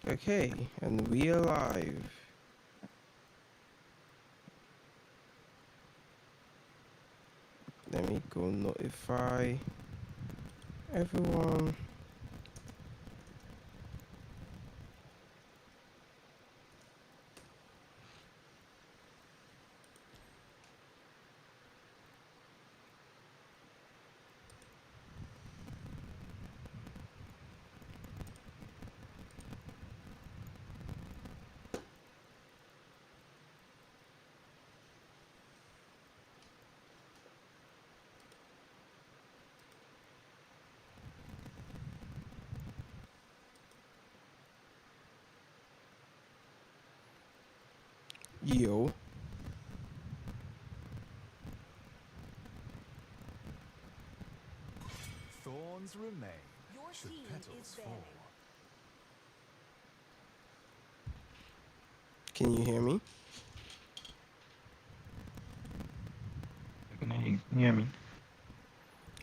Okay, and we are live. Let me go notify everyone. Yo, Thorns remain. Your Should team petals is fall? can you hear me? Can you hear me?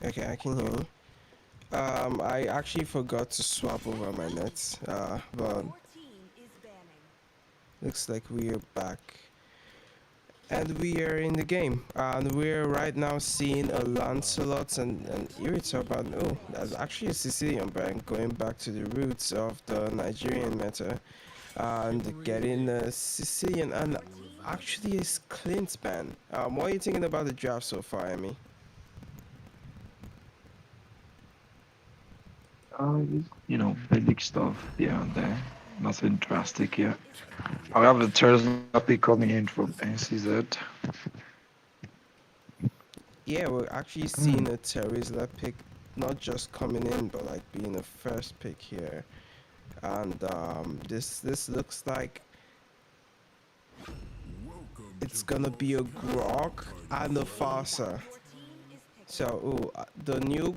Okay, I can hear you. I actually forgot to swap over my nets, but Your team is banning. looks like we are back. And we are in the game. And we're right now seeing a Lancelot and Irita, but oh, that's actually a Sicilian brand going back to the roots of the Nigerian meta. And getting a Sicilian and actually a Clint ban. What are you thinking about the draft so far, Emmy? Basic stuff here and there. Nothing drastic yet. I have a Tesla pick coming in from NCZ. Yeah, we're actually seeing a Terizla pick not just coming in, but like being the first pick here. And this looks like it's gonna be a Grok and a Farsa. Your team is picking. So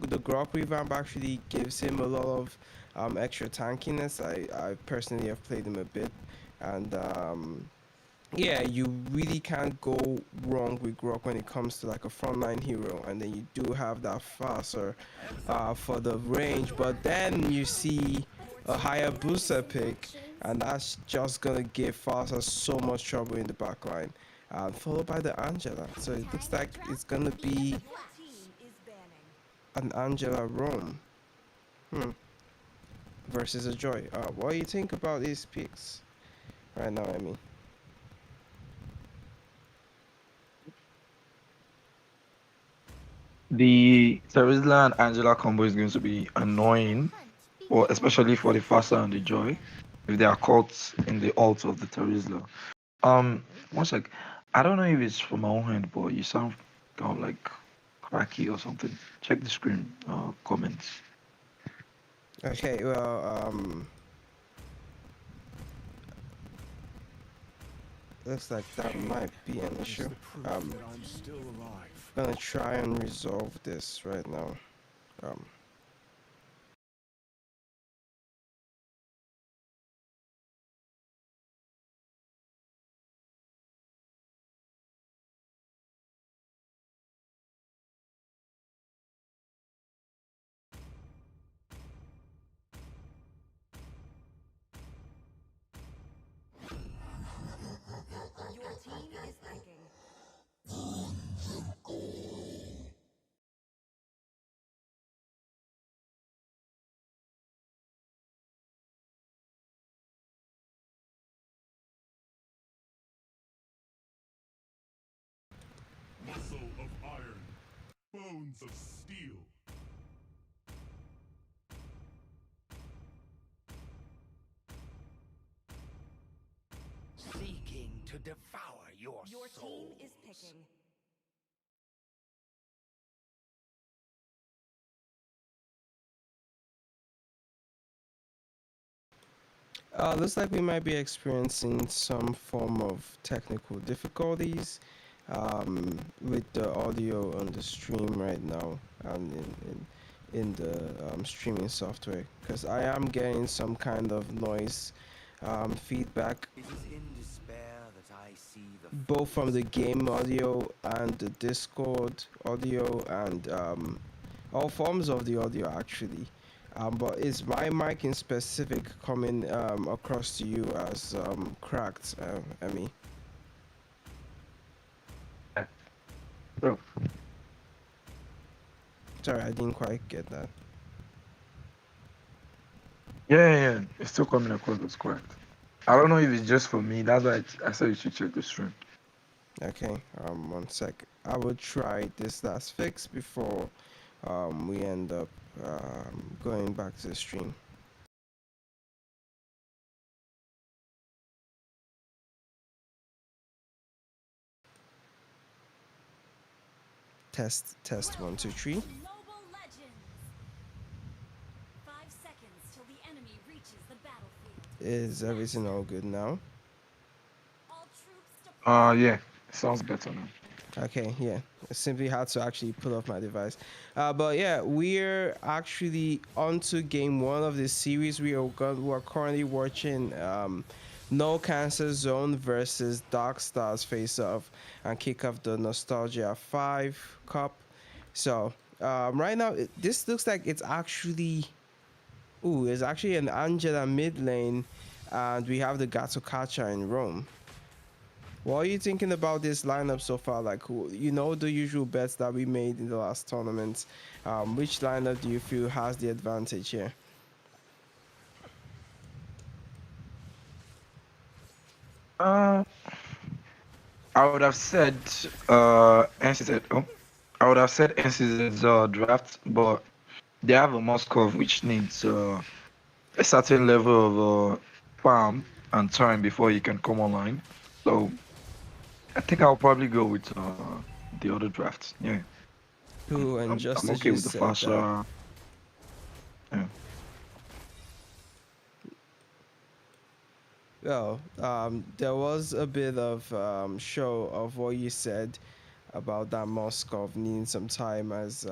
the Grok revamp actually gives him a lot of extra tankiness. I personally have played him a bit, and yeah, you really can't go wrong with Grok when it comes to like a frontline hero, and then you do have that Farser for the range, but then you see a higher booster pick, and that's just gonna give Farser so much trouble in the backline. Followed by the Angela, so it looks like it's gonna be Your team is banning. an Angela Rome versus a Joy. What do you think about these picks right now, I mean? The Tesla and Angela combo is going to be annoying, or especially for the Fasa and the Joy, if they are caught in the ult of the Tesla. One sec. I don't know if it's from my own hand, but you sound kind of like cracky or something. Check the screen comments. Okay, well, looks like that might be an issue. I'm That I'm still alive. gonna try and resolve this right now. Um, Your team is picking. Muscle of iron, bones of steel. Seeking to devour your Your team souls. is picking. looks like we might be experiencing some form of technical difficulties with the audio on the stream right now and in the streaming software, because I am getting some kind of noise feedback It is in despair that I see the both from the game audio and the Discord audio and all forms of the audio actually. But is my mic in specific coming across to you as cracked, Emmy? So, Sorry, I didn't quite get that. yeah. It's still coming across as correct. I don't know if it's just for me. That's why I said you should check the stream. Okay, 1 sec. I will try this last fix before we end up going back to the stream. Test 1 2 3. Mobile Legends. 5 seconds till the enemy reaches the battlefield. Is everything all good now? All troops deployed. Yeah. Sounds better now. Okay, yeah. I simply had to actually pull off my device. But yeah, we're actually onto game 1 of this series. We're currently watching No Cancer Zone versus Darkstars face off and kick off the Nostalgia 5 Cup. So right now, this looks like it's actually... Ooh, it's actually an Angela mid lane, and we have the Gatsukacha in Rome. What are you thinking about this lineup so far? Like, you know, the usual bets that we made in the last tournament. Which lineup do you feel has the advantage here? I would have said NCZ. Oh, I would have said NCZ's draft, but they have a Moskov which needs a certain level of farm and time before he can come online. So I think I'll probably go with the other draft. Yeah, Who and I'm Justice okay with the said fast. that. Yeah. Well, there was a bit of show of what you said about that Moskov needing some time, as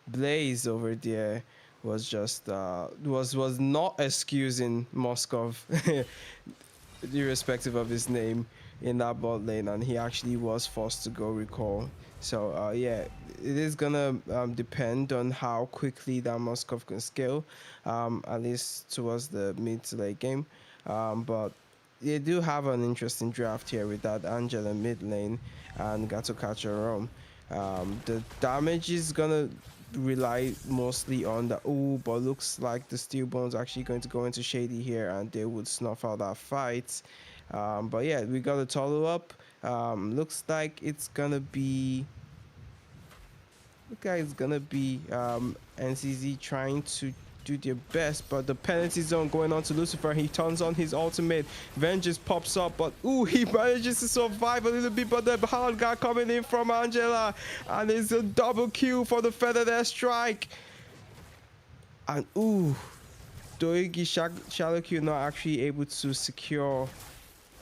Blaze over there was just was not excusing Moskov, irrespective of his name, in that bot lane, and he actually was forced to go recall. So yeah, it is gonna depend on how quickly that Moskov can scale, at least towards the mid to late game. But they do have an interesting draft here with that Angela mid lane and Gatsukacha Rome. The damage is gonna rely mostly on the... Oh, but looks like the Steelbone's actually going to go into Shady here, and they would snuff out that fight. But yeah, we got a follow up. Looks like it's gonna be... Look like it's gonna be NCZ trying to do their best, but the penalty zone going on to Lucifer. He turns on his ultimate. Vengeance pops up, but ooh, he manages to survive a little bit, but the hard guy coming in from Angela, and it's a double kill for the Feathered Air Strike. And ooh, Doigi Shallow Q not actually able to secure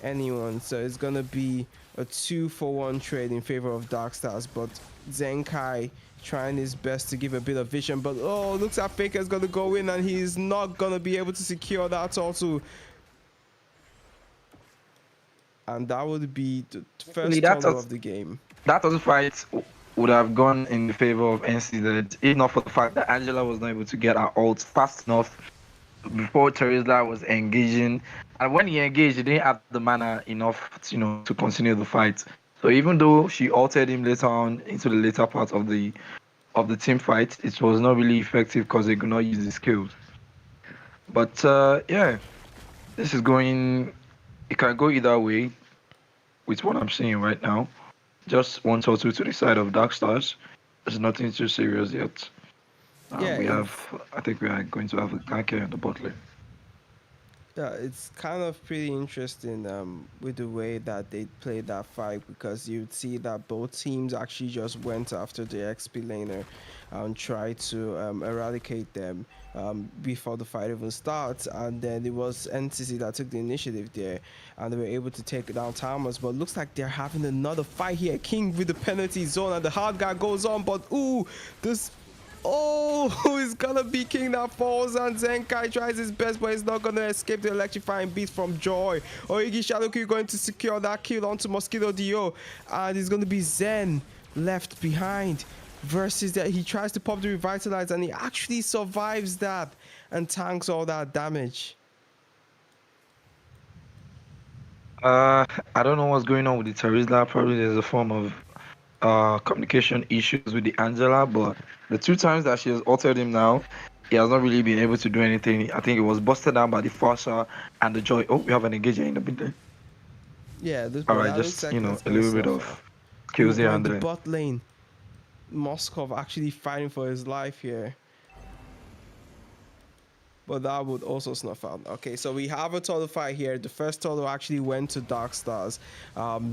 anyone, so it's gonna be a 2-for-1 trade in favor of Darkstars, but Zenkai trying his best to give a bit of vision, but oh, looks like Faker's gonna go in and he's not gonna be able to secure that also. And that would be the first total of the game. That other fight would have gone in the favor of NCZ if not for the fact that Angela was not able to get her ult fast enough before Teresa was engaging. And when he engaged, he didn't have the mana enough to continue the fight. So even though she altered him later on into the later part of the team fight, it was not really effective because they could not use the skills. But yeah, this is going... It can go either way with what I'm seeing right now. Just 1-2 to the side of Darkstars. There's nothing too serious yet. Yeah, I think we are going to have a ganker in the bot lane. Yeah, it's kind of pretty interesting with the way that they played that fight, because you'd see that both teams actually just went after the XP laner and tried to eradicate them before the fight even starts, and then it was NCC that took the initiative there, and they were able to take down Thomas. But looks like they're having another fight here. King with the penalty zone, and the hard guy goes on, but ooh, this... Oh, it's gonna be King that falls, and Zenkai tries his best, but he's not gonna escape the electrifying beast from Joy. Oigi Shadoku going to secure that kill onto Mosquito Dio, and it's gonna be Zen left behind versus that. He tries to pop the revitalize, and he actually survives that. and tanks all that damage? I don't know what's going on with the Terizla. Probably there's a form of communication issues with the Angela, but the 2 times that she has altered him now, he has not really been able to do anything. I think it was busted down by the Fasha and the Joy. Oh, we have an engager in the middle. Yeah, All but right, that looks just like that's a gonna little bit snuff of out. kills here But in and the there. bot lane, Moskov actually fighting for his life here. But that would also snuff out. Okay, so we have a total fight here. The first total actually went to Darkstars.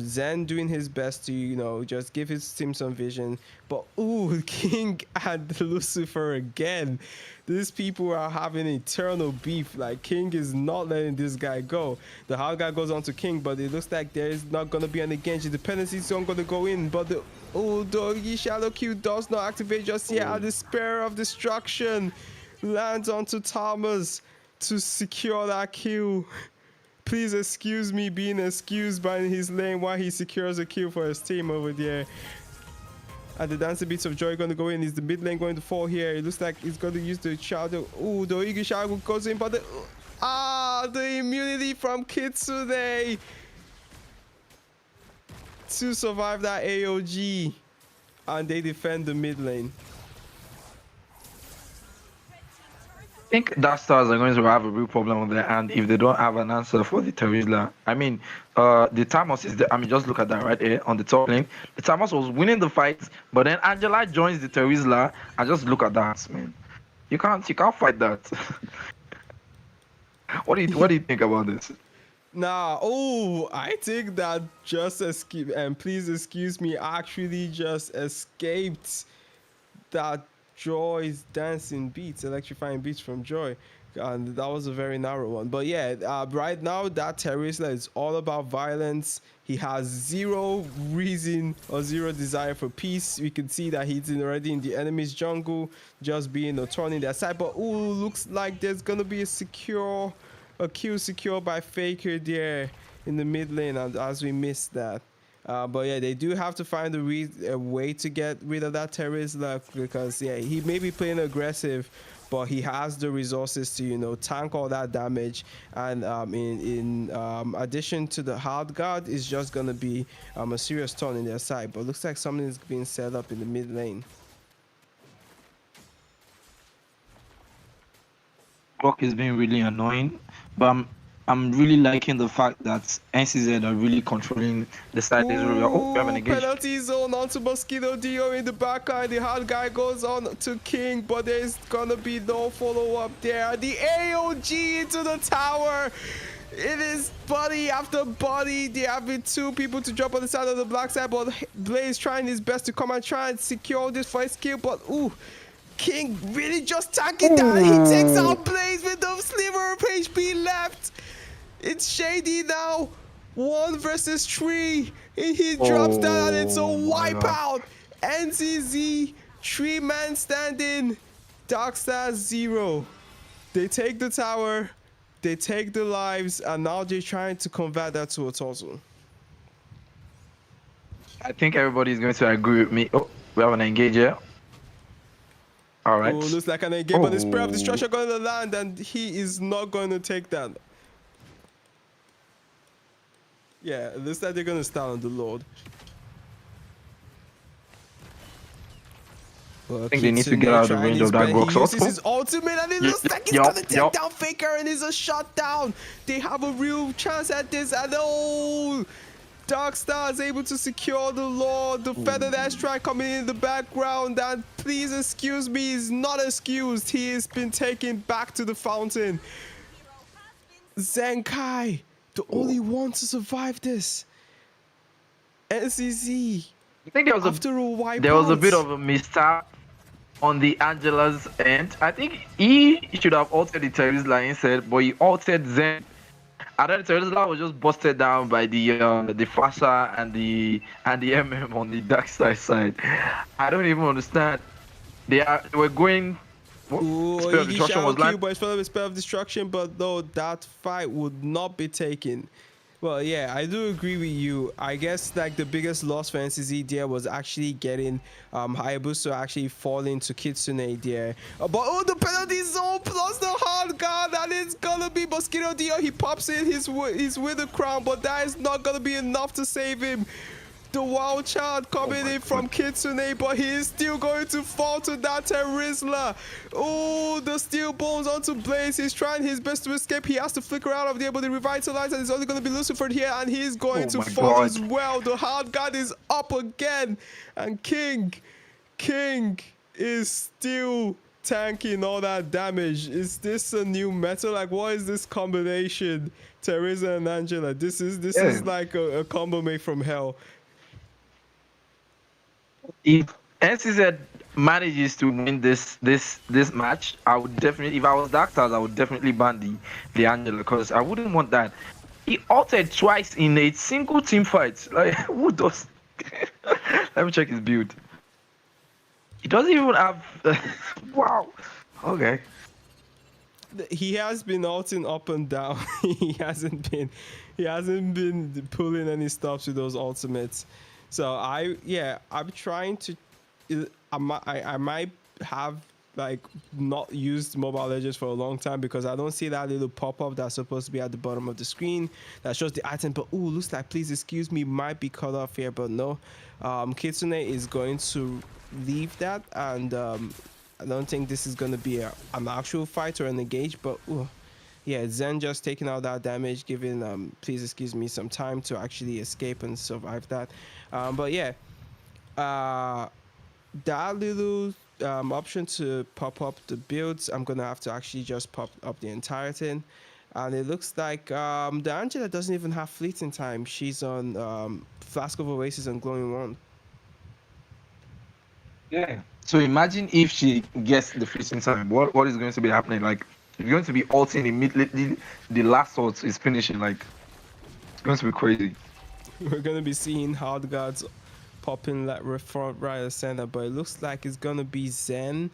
Zen doing his best to, just give his team some vision. But, ooh, King and Lucifer again. These people are having eternal beef. Like, King is not letting this guy go. The hard guy goes on to King, but it looks like there is not going to be any Genji. Dependency is not going to go in. But the Shadow Q does not activate just yet. At the Spear of Destruction lands onto Thomas to secure that kill. Please excuse me being excused by his lane while he secures a kill for his team over there. And the Dancing Beats of Joy going to go in. Is the mid lane going to fall here? It looks like he's going to use the Shadow. Ooh, the Eagle Shadow goes in, but the immunity from Kitsune to survive that AOG. And they defend the mid lane. I think Darkstars are going to have a real problem with their hand if they don't have an answer for the Terizla. I mean, the Tamos is there. I mean, just look at that right here on the top lane. The Tamos was winning the fight, but then Angela joins the Terizla, and just look at that, man. You can't fight that. What do you think about this? Nah, I think that just escape, and please excuse me, actually just escaped that Joy's dancing beats, electrifying beats from Joy. And that was a very narrow one. But yeah, right now that Terizla is all about violence. He has zero reason or zero desire for peace. We can see that he's already in the enemy's jungle, just being a thorn in their side. But looks like there's gonna be a kill secured by Faker there in the mid lane, and as we missed that. But yeah, they do have to find a way to get rid of that Terizla, because yeah, he may be playing aggressive, but he has the resources to tank all that damage. And in addition to the hard guard, is just gonna be a serious turn in their side. But looks like something is being set up in the mid lane. Brock is being really annoying, but I'm really liking the fact that NCZ are really controlling the side. We have an engage. Penalty zone onto Mosquito Dio in the back line. The hard guy goes on to King, but there's gonna be no follow-up there. The AOG into the tower. It is body after body. There have been 2 people to drop on the side of the black side, but Blaze trying his best to come and try and secure this first kill. But King really just tanking down. He takes out Blaze with the sliver of HP left. It's Shady now. 1 versus 3. And he drops down, and it's a wipeout. NCZ, 3-man standing. Darkstars 0. They take the tower. They take the lives, and now they're trying to convert that to a total. I think everybody is going to agree with me. Oh, we have an engager. All right. Looks like an engage, but the Spear of Destruction going to land, and he is not going to take that. Yeah, it looks like they're going to stand on the Lord. I think they need to get out of the range of that Grok. He uses his ultimate, and it looks like he's going to take down Faker, and it's a shutdown. They have a real chance at this, and Darkstar is able to secure the Lord. The Feathered Airstrike coming in the background, and please excuse me, he's not excused. He has been taken back to the fountain. Zenkai, the only one to survive this. NCZ. I think there was a bit of a mistake on the Angela's end. I think he should have altered the Terizla instead, but he altered Zen. And then Terizla was just busted down by the Fasha and the MM on the Darkstars side. I don't even understand. They were going. Spell of Destruction was like. Spell of Destruction, but no, that fight would not be taken. Well, yeah, I do agree with you. I guess like the biggest loss for NCZ there was actually getting Hayabusa actually falling to Kitsune there. But oh, the penalty zone plus the hard guard, and it's gonna be Mosquito Dio. He pops in his with the crown, but that is not gonna be enough to save him. The wild child coming in from Kitsune, but he is still going to fall to that Terizla. Oh, the steel bones onto Blaze. He's trying his best to escape. He has to flicker out of there, but the revitalize, and it's only going to be Lucifer here, and he's going to fall as well. The hard guard is up again, and King is still tanking all that damage. Is this a new meta? Like, what is this combination? Teresa and Angela. This is like a combo made from hell. If NCZ manages to win this match, I would definitely, if I was Darkstars, I would definitely ban the Angela, because I wouldn't want that. He altered twice in a single team fight. Like, who does? Let me check his build. He doesn't even have. Wow. Okay. He has been ulting up and down. he hasn't been pulling any stops with those ultimates. So I'm trying to. I might have like not used Mobile Legends for a long time because I don't see that little pop-up that's supposed to be at the bottom of the screen that shows the item. But ooh, looks like please excuse me might be cut off here, but no. Kitsune is going to leave that, and I don't think this is going to be an actual fight or an engage, but ooh. Yeah, Zen just taking out that damage, giving please excuse me some time to actually escape and survive that. But yeah, that little option to pop up the builds, I'm gonna have to actually just pop up the entire thing. And it looks like the Angela doesn't even have fleeting time. She's on Flask of Oasis and Glowing Wand. Yeah. So imagine if she gets the fleeting time. What is going to be happening? Like, it's going to be ulting immediately. The last ult is finishing. Like, it's going to be crazy. We're gonna be seeing hard guards popping like front, right, and center, but it looks like it's gonna be Zen.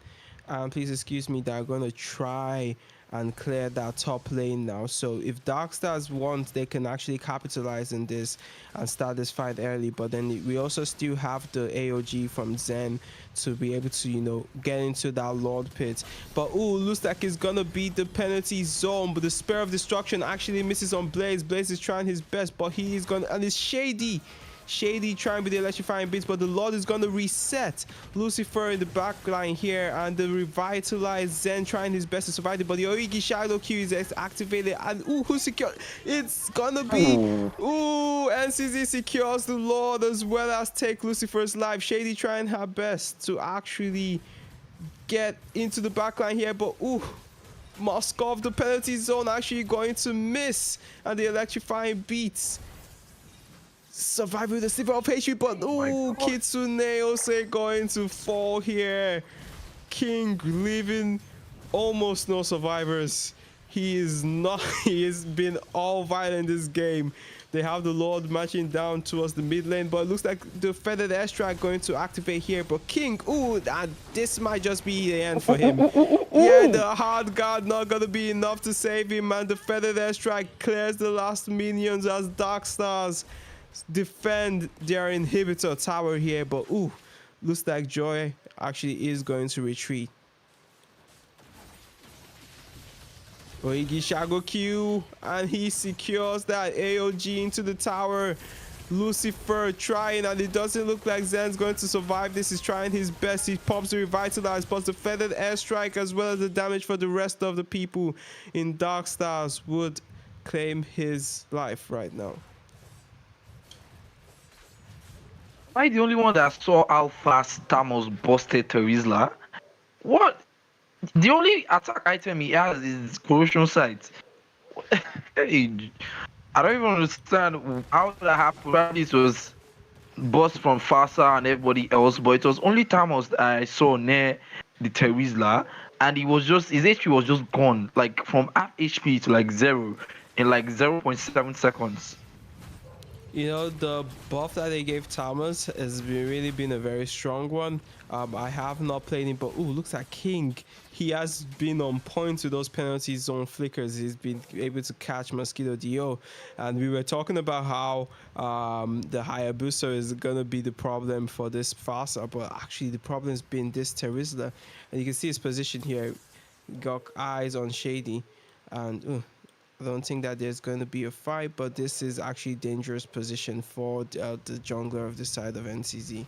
Please excuse me, they're gonna try and clear that top lane now. So if Darkstars want, they can actually capitalize on this and start this fight early. But then we also still have the AOG from Zen to be able to, you know, get into that Lord Pit. But ooh, looks like it's gonna be the penalty zone. But the Spear of Destruction actually misses on Blaze. Blaze is trying his best, but he is gonna, and it's Shady trying with the electrifying beats, but the Lord is going to reset. Lucifer in the back line here, and the revitalized Zen trying his best to survive it, but the Oigi Shadow Q is activated, and ooh, who secured? It's gonna be ooh, NCZ secures the Lord as well as take Lucifer's life. Shady trying her best to actually get into the back line here, but ooh, Moskov, the penalty zone, actually going to miss, and the electrifying beats survive with a sliver of HP, but ooh, Kitsune also going to fall here. King leaving almost no survivors. He is not. He has been all violent in this game. They have the Lord marching down towards the mid lane, but it looks like the feathered airstrike going to activate here. But King, ooh, this might just be the end for him. Yeah, the hard guard not gonna be enough to save him, and the feathered airstrike clears the last minions as Darkstars defend their inhibitor tower here. But ooh, looks like Joy actually is going to retreat. Oigi Shago Q, and he secures that AOG into the tower. Lucifer trying, and it doesn't look like Zen's going to survive this. He's trying his best. He pops the revitalize, plus the feathered airstrike, as well as the damage for the rest of the people in Darkstars would claim his life right now. Am I the only one that saw how fast Thanos busted Terizla? What? The only attack item he has is corrosion sight. Hey, I don't even understand how that happened. Probably it was boss from Fasa and everybody else, but it was only Thanos that I saw near the Terizla, and he was just, his HP was just gone, like from half HP to like 0 in like 0.7 seconds. You know, the buff that they gave Thomas has really been a very strong one. I have not played him, but ooh, looks like King. He has been on point with those penalty zone flickers. He's been able to catch Mosquito Dio, and we were talking about how the Hayabusa is gonna be the problem for this Fasa, but actually the problem's been this Terizla, and you can see his position here. Got eyes on Shady, and I don't think that there's going to be a fight, but this is actually dangerous position for the jungler of the side of NCZ.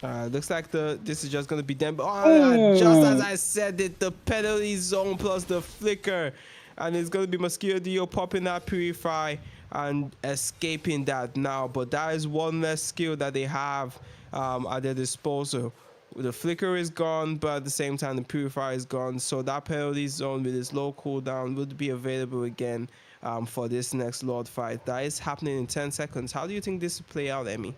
Looks like this is just going to be them. Oh, just as I said it, the penalty zone plus the flicker, and it's going to be Mosquito Dio popping that Purify and escaping that now. But that is one less skill that they have at their disposal. The flicker is gone, but at the same time the purifier is gone, so that penalty zone with its low cooldown would be available again for this next Lord fight. That is happening in 10 seconds. How do you think this will play out, Emmy?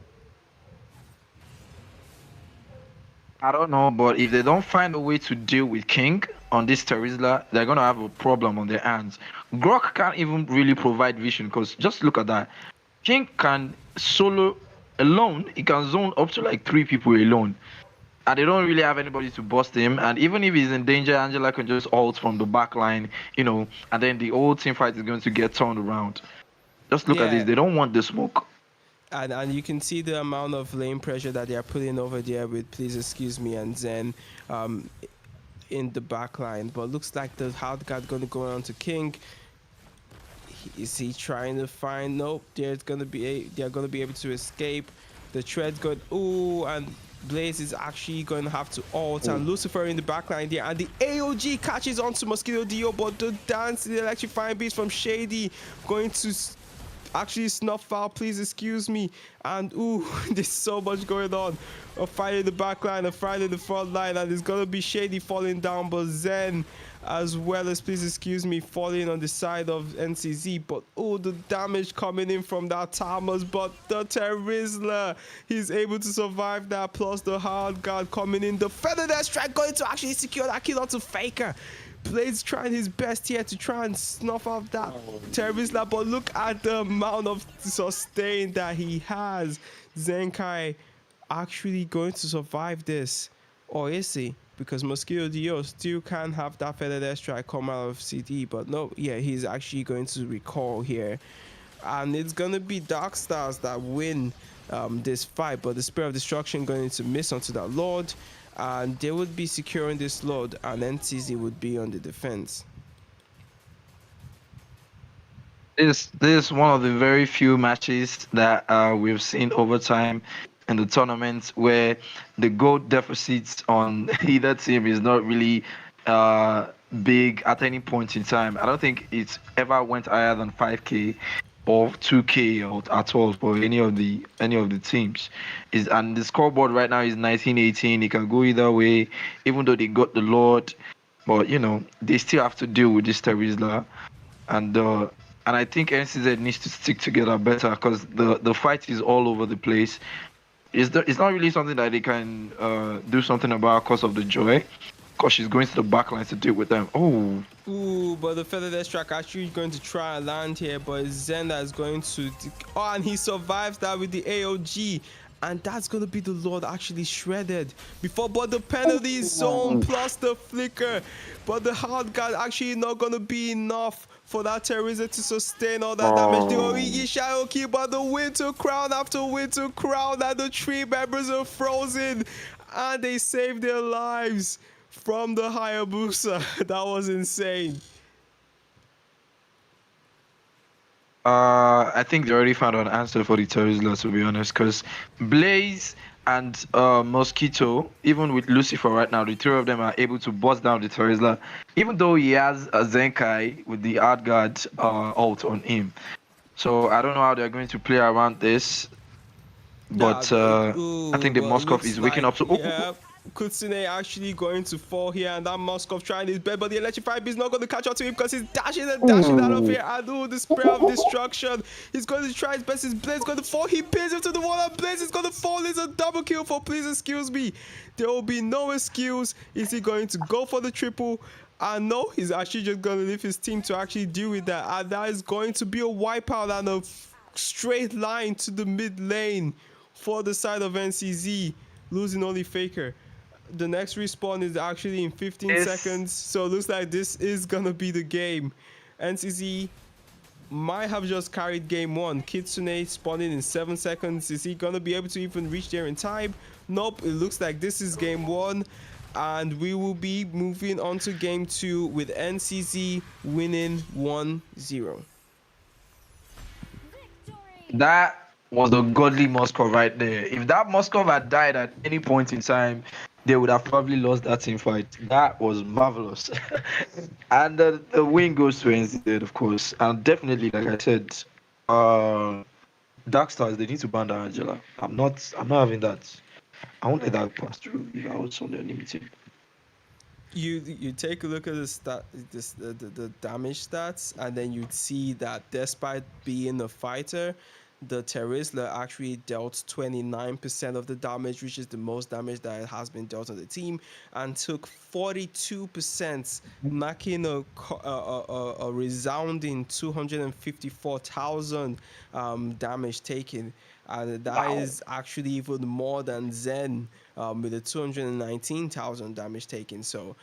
I don't know, but if they don't find a way to deal with King on this Terizla, they're gonna have a problem on their hands. Grok can't even really provide vision because just look at that. King can solo alone, he can zone up to like 3 people alone. And they don't really have anybody to bust him. And even if he's in danger, Angela can just ult from the back line, and then the whole team fight is going to get turned around. Just look at this. They don't want the smoke. And you can see the amount of lane pressure that they are putting over there with Please Excuse Me and Zen in the back line. But looks like the hard guard going to go on to King. Is he trying to find? Nope. They're going to be able to escape. The tread's good. Ooh, and Blaze is actually going to have to ult, and Lucifer in the backline there, and the AOG catches onto Mosquito Dio, but the dance, the electrifying beast from Shady going to actually snuff out, Please Excuse Me, and ooh, there's so much going on. A fight in the backline, a fight in the front line, and it's gonna be Shady falling down, but Zen as well as Please Excuse Me falling on the side of NCZ. But oh, the damage coming in from that Thomas, but the Terizla, he's able to survive that, plus the hard guard coming in. The Feather Death Strike going to actually secure that kill onto Faker. Blaze trying his best here to try and snuff out that Terizla, but look at the amount of sustain that he has. Zenkai actually going to survive this, or is he? Because Mosquito Dio still can have that Feather Death Strike come out of CD, but no, yeah, he's actually going to recall here, and it's gonna be Darkstars that win this fight, but the Spirit of Destruction going to miss onto that Lord, and they would be securing this Lord, and NCZ would be on the defense. This is one of the very few matches that we've seen over time in the tournament where the goal deficits on either team is not really big at any point in time. I don't think it's ever went higher than 5k or 2k or at all for any of the teams. And the scoreboard right now is 19-18. It can go either way, even though they got the Lord, but they still have to deal with this Terizla, and I think NCZ needs to stick together better because the fight is all over the place. It's not really something that they can do something about because of the Joy, because she's going to the backline to deal with them. Ooh, but the Feather Death Strike actually going to try and land here, but Zenda is going to... Oh, and he survives that with the AOG. And that's going to be the Lord actually shredded before, but the penalty zone plus the flicker. But the hard guard actually not going to be enough for that Teresa to sustain all that damage. The Origi Shadow Key, but the Winter Crown after Winter Crown, and the 3 members are frozen. And they saved their lives from the Hayabusa. That was insane. I think they already found an answer for the Terizla, to be honest, because Blaze and Mosquito, even with Lucifer right now, the 3 of them are able to bust down the Terizla, even though he has a Zenkai with the Ardguard ult on him. So I don't know how they're going to play around this, but I think the Moskov is waking up. So yeah, Kutsune actually going to fall here, and that Moskov trying his best, but the electrified beast not going to catch up to him because he's dashing and dashing out of here. And the Spirit of Destruction, he's going to try his best. His Blaze going to fall. He pins him to the wall, and Blaze is going to fall. It's a double kill for Please Excuse Me. There will be no excuse. Is he going to go for the triple? I know he's actually just going to leave his team to actually deal with that. And that is going to be a wipeout and a straight line to the mid lane for the side of NCZ, losing only Faker. The next respawn is actually in 15 Yes. seconds. So it looks like this is going to be the game. NCZ might have just carried game one. Kitsune spawning in 7 seconds. Is he gonna be able to even reach there in time? Nope, it looks like this is game one, and we will be moving on to game two with NCZ winning 1-0. That was a godly Moskov right there. If that Moskov had died at any point in time, they would have probably lost that team fight. That was marvelous. And the win goes to NZ, of course. And definitely, like I said, Darkstars, they need to ban that Angela. I'm not having that. I won't let that pass through if I was on the limited. You take a look at the damage stats, and then you'd see that despite being a fighter, the Terizla actually dealt 29% of the damage, which is the most damage that has been dealt on the team, and took 42%, marking a resounding 254,000 damage taken. And that Wow. is actually even more than Zen with a 219,000 damage taken. So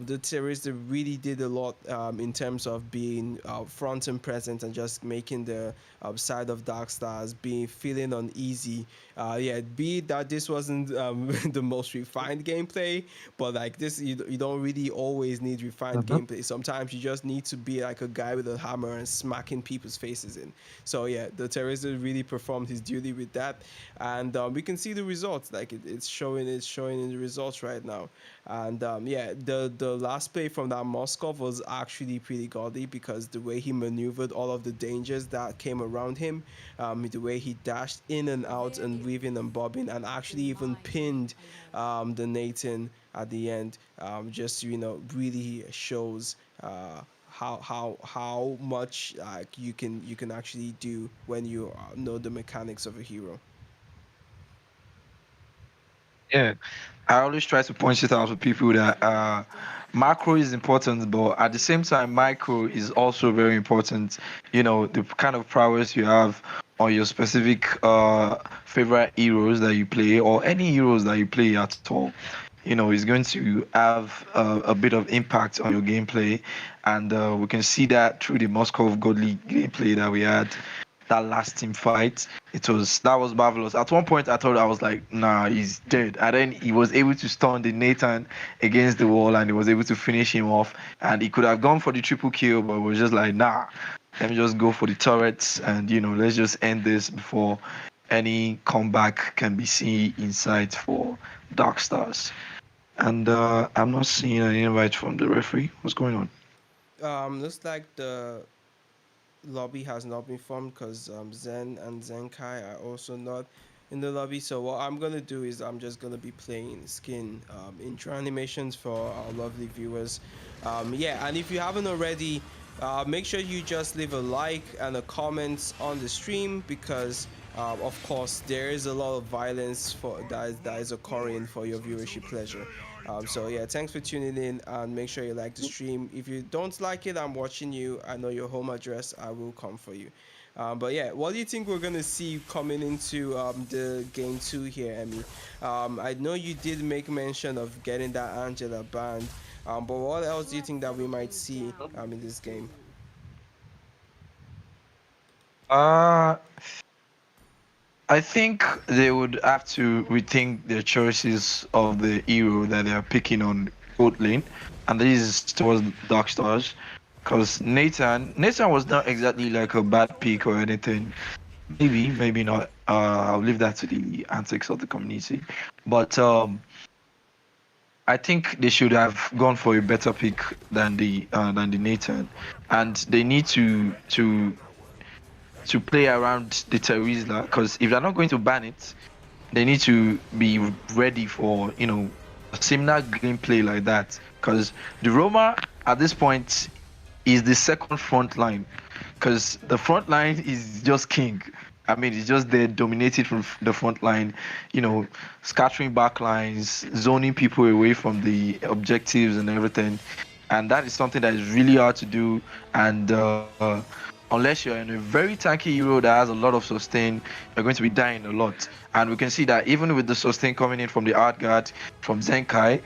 the terrorists really did a lot in terms of being front and present and just making the side of Darkstars being feeling uneasy. Yeah, be it that this wasn't the most refined gameplay, but like this, you don't really always need refined gameplay. Sometimes you just need to be like a guy with a hammer and smacking people's faces in. So yeah, the terrorist really performed his duty with that, and we can see the results. Like it's showing in the results right now. And yeah, the last play from that Moskov was actually pretty godly because the way he maneuvered all of the dangers that came around him, the way he dashed in and out and weaving and bobbing, and actually even pinned the Nathan at the end, just really shows how much you can actually do when you know the mechanics of a hero. Yeah, I always try to point it out to people that macro is important, but at the same time, micro is also very important. The kind of prowess you have on your specific favorite heroes that you play, or any heroes that you play at all. Is going to have a bit of impact on your gameplay, and we can see that through the Moscow Godly gameplay that we had. That last team fight, that was marvelous. At one point, I thought I was like, nah, he's dead. And then he was able to stun the Nathan against the wall, and he was able to finish him off. And he could have gone for the triple kill, but was just like, nah, let me just go for the turrets, and let's just end this before any comeback can be seen in sight for Darkstars. And I'm not seeing an invite from the referee. What's going on? Looks like the lobby has not been formed because Zen and Zenkai are also not in the lobby. So what I'm gonna do is I'm just gonna be playing skin intro animations for our lovely viewers. Yeah, and if you haven't already, make sure you just leave a like and a comment on the stream because of course there is a lot of violence that is occurring for your viewership pleasure. So yeah, thanks for tuning in and make sure you like the stream. If you don't like it, I'm watching you. I know your home address. I will come for you. But yeah, what do you think we're gonna see coming into the game two here, Emmy? I know you did make mention of getting that Angela banned, but what else do you think that we might see in this game? Uh, I think they would have to rethink their choices of the hero that they are picking on both lane, and this is towards Darkstars, because Nathan was not exactly like a bad pick or anything. Maybe not. I'll leave that to the antics of the community, but I think they should have gone for a better pick than the Nathan, and they need to play around the Terizla, because if they're not going to ban it, they need to be ready for a similar gameplay like that. Because the Roma at this point is the second front line, because the front line is just king. I mean, it's just there dominated from the front line, scattering back lines, zoning people away from the objectives and everything. and that is something that is really hard to do. And unless you're in a very tanky hero that has a lot of sustain, you're going to be dying a lot. And we can see that even with the sustain coming in from the art guard from Zenkai,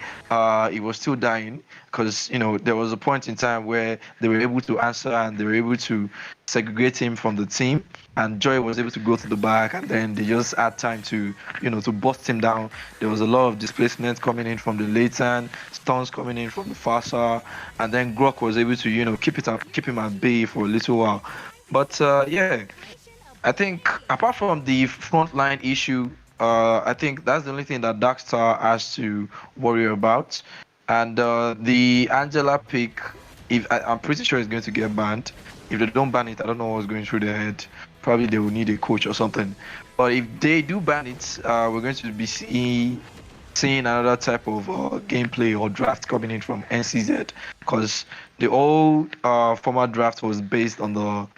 he was still dying because there was a point in time where they were able to answer and they were able to segregate him from the team, and Joy was able to go to the back, and then they just had time to to bust him down. There was a lot of displacement coming in from the Leighton, stuns coming in from the Fasa, and then Grok was able to keep him at bay for a little while. But yeah, I think apart from the frontline issue, I think that's the only thing that Darkstar has to worry about. And the Angela pick, I'm pretty sure it's going to get banned. If they don't ban it, I don't know what's going through their head. Probably they will need a coach or something. But if they do ban it, we're going to be seeing another type of gameplay or draft coming in from NCZ, because the old format draft was based on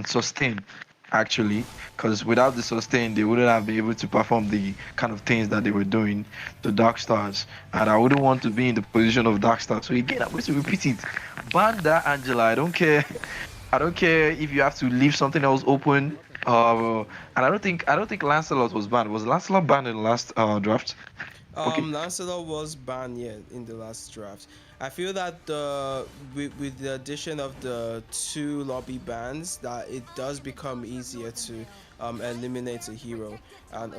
sustain, actually, because without the sustain they wouldn't have been able to perform the kind of things that they were doing to Dark Stars. And I wouldn't want to be in the position of Dark Stars. So again, I'm going to repeat it: ban that Angela. I don't care. I don't care if you have to leave something else open. And I don't think Lancelot was banned. Was Lancelot banned in the last draft? Okay. Lancelot was banned, yeah, in the last draft. I feel that with the addition of the two lobby bans, that it does become easier to eliminate a hero. And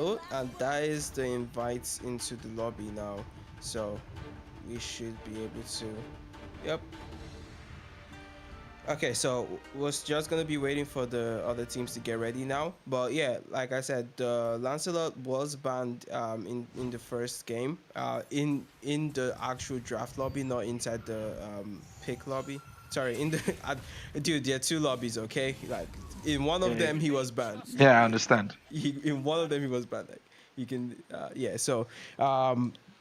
that is the invites into the lobby now. So we should be able to. Yep. Okay, so we're just gonna be waiting for the other teams to get ready now. But yeah, like I said, the Lancelot was banned in the first game, in the actual draft lobby, not inside the pick lobby. Sorry, in the dude, there are two lobbies, okay? Like in one of Yeah, them he was banned. yeah, I understand. In one of them he was banned. Like you can, yeah. So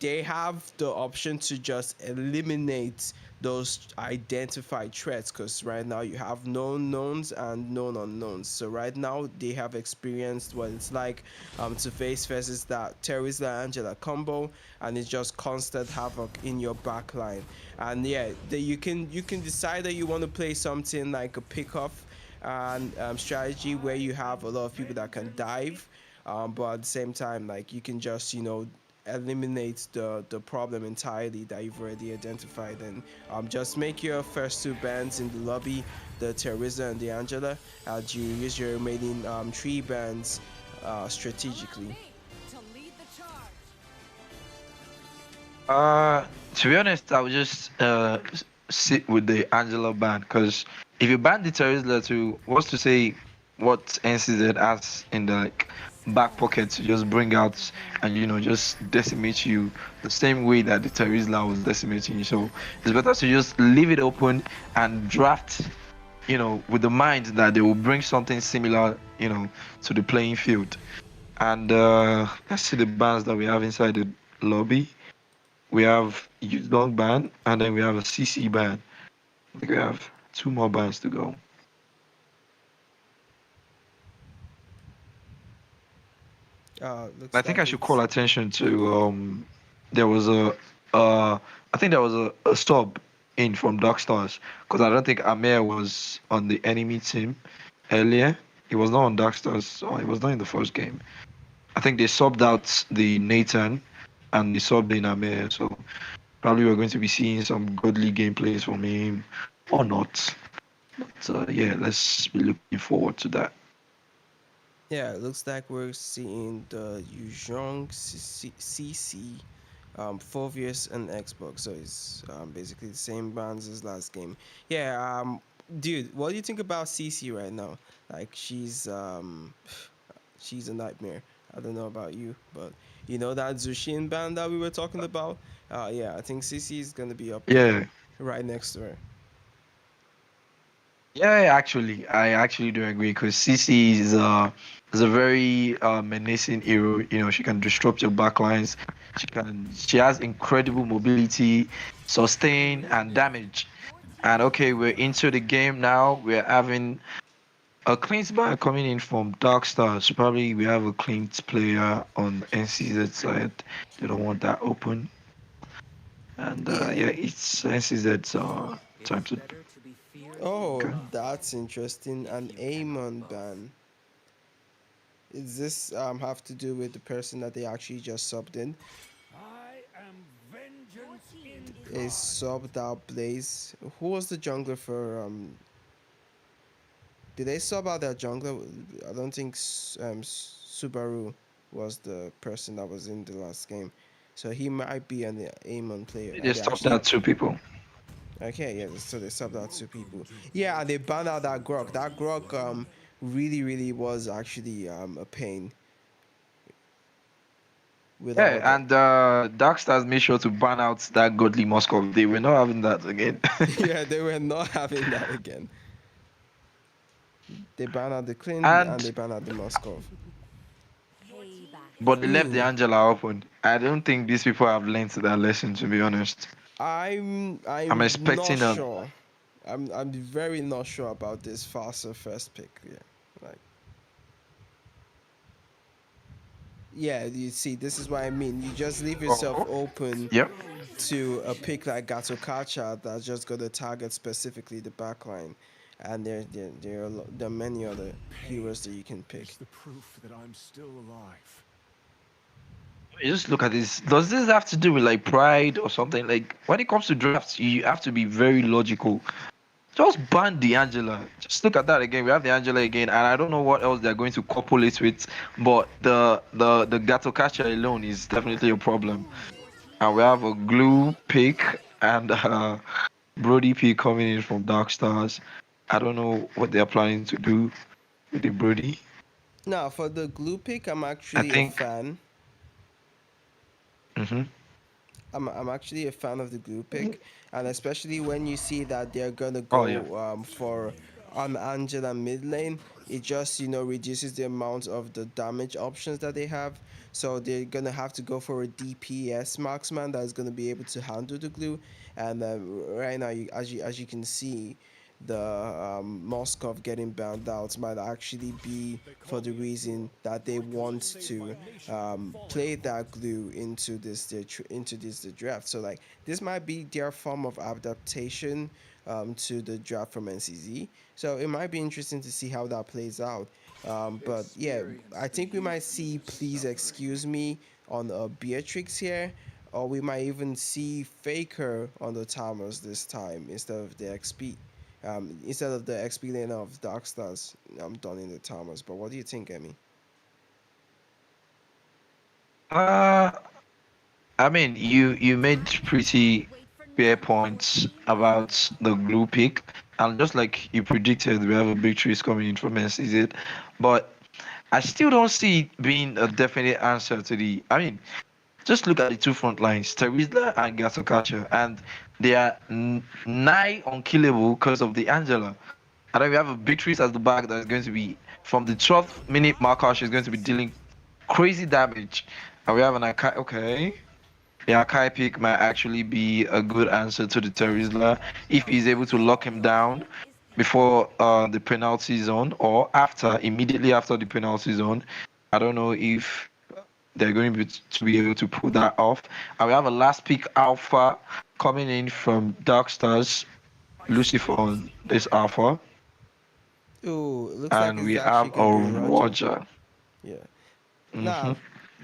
they have the option to just eliminate those identified threats, because right now you have known knowns and known unknowns. So right now they have experienced what it's like to face versus that Teresa Angela combo, and it's just constant havoc in your backline. And yeah, you can decide that you want to play something like a pick-off and strategy where you have a lot of people that can dive, but at the same time, like you can just eliminate the problem entirely that you've already identified, and just make your first two bands in the lobby, the Teresa and the Angela, as you use your remaining three bands strategically. To lead the charge. To be honest, I would just sit with the Angela ban, because if you ban the Teresa to, what's to say what NCZ has in the back pocket to just bring out and just decimate you the same way that the Teresa was decimating you. So it's better to just leave it open and draft, with the mind that they will bring something similar, to the playing field. And let's see the bans that we have inside the lobby. We have Use Long ban, and then we have a CC ban. I think we have two more bans to go. I Looks think I like should call it's attention to there was I think there was a sub in from Darkstars, because I don't think Amir was on the enemy team earlier. He was not on Darkstars, so he was not in the first game. I think they subbed out the Nathan and they subbed in Amir, so probably we're going to be seeing some godly gameplays from him or not. But yeah, let's be looking forward to that. Yeah, it looks like we're seeing the Yuzhong CC, Fovius and Xbox. So it's basically the same bands as last game. Yeah, dude, what do you think about CC right now? Like she's a nightmare. I don't know about you, but that Zushin band that we were talking about. Yeah, I think CC is gonna be up there, Yeah, right next to her. yeah, actually, I actually do agree, because CC is a very menacing hero. She can disrupt your backlines. She has incredible mobility, sustain, and damage. And okay, we're into the game now. We're having a cleanse ban coming in from Darkstars. Probably we have a cleaned player on NCZ side. They don't want that open. And Yeah. yeah, it's NCZ's It time is to. better to be feared than Oh, Okay. loved. that's interesting. If An you cannot Amon both. ban. Is this have to do with the person that they actually just subbed in? I am Your vengeance team is A incarnate. subbed out Blaze. Who was the jungler for did they sub out their jungler? I don't think Subaru was the person that was in the last game. So he might be an Amon player. They And they just stopped actually at two people. okay, yeah, so they subbed out two people. Yeah, and they banned out that Grok. That Grok really was actually a pain with all Yeah, the and Darkstars made sure to ban out that godly Moskov. They were not having that again. yeah, they were not having that again. They banned out the Clint and they and banned out the Moskov. payback but they left the Ooh, Angela open. I don't think these people have learned that lesson, to be honest. I'm I'm not expecting a. sure. I'm very not sure about this faster first pick. Yeah, like yeah, you see, this is what I mean. You just leave yourself Oh, open yep. to a pick like Gatokacha that's just going to target specifically the backline, and there are many other Pain heroes that you can pick. is the proof that I'm still alive. You just look at this. Does this have to do with like pride or something? Like when it comes to drafts, you have to be very logical. Just ban the Angela. Just look at that again. We have the Angela again, and I don't know what else they're going to couple it with, but the Gato catcher alone is definitely a problem. And we have a glue pick and Brody pick coming in from Darkstars. I don't know what they're planning to do with the Brody. Now, for the glue pick, I'm I actually a think. fan. Hmm. I'm actually a fan of the glue pick, and especially when you see that they're gonna Oh yeah. go for Angela mid lane, it just reduces the amount of the damage options that they have. So they're gonna have to go for a DPS marksman that is gonna be able to handle the glue. And right now, as you can see, the Moskov getting banned out might actually be for the reason that they want to play that glue into the draft. So like this might be their form of adaptation to the draft from NCZ. So it might be interesting to see how that plays out. But yeah, Experience I the think we might evening see of Please suffering. Excuse Me on Beatrix here, or we might even see Faker on the Timers this time instead of the XP. Instead of the XP lane of Darkstars, I'm done in the Timers. But what do you think, Emmy? Uh, I mean, you made pretty wait for fair none of your points team about either. the glue pick, and just like you predicted, we have a big trees coming in from NCZ, but I still don't see it being a definite answer to the. I mean, just look at the two front lines, Terizla and Gatokacha, and they are nigh unkillable because of the Angela. And then we have a Beatrice at the back that is going to be from the 12th minute marker. She's going to be dealing crazy damage, and we have an Akai. Okay, the Akai pick might actually be a good answer to the Terizla if he's able to lock him Your down team is picking. before the penalty zone or after, immediately after the penalty zone. I don't know if they're going to be able to pull that off. And we have a last pick alpha coming in from Darkstars, Lucifer on this alpha. Ooh, it looks like And it's we actually have gonna a be Roger. Roger. Yeah. Hmm. Nah,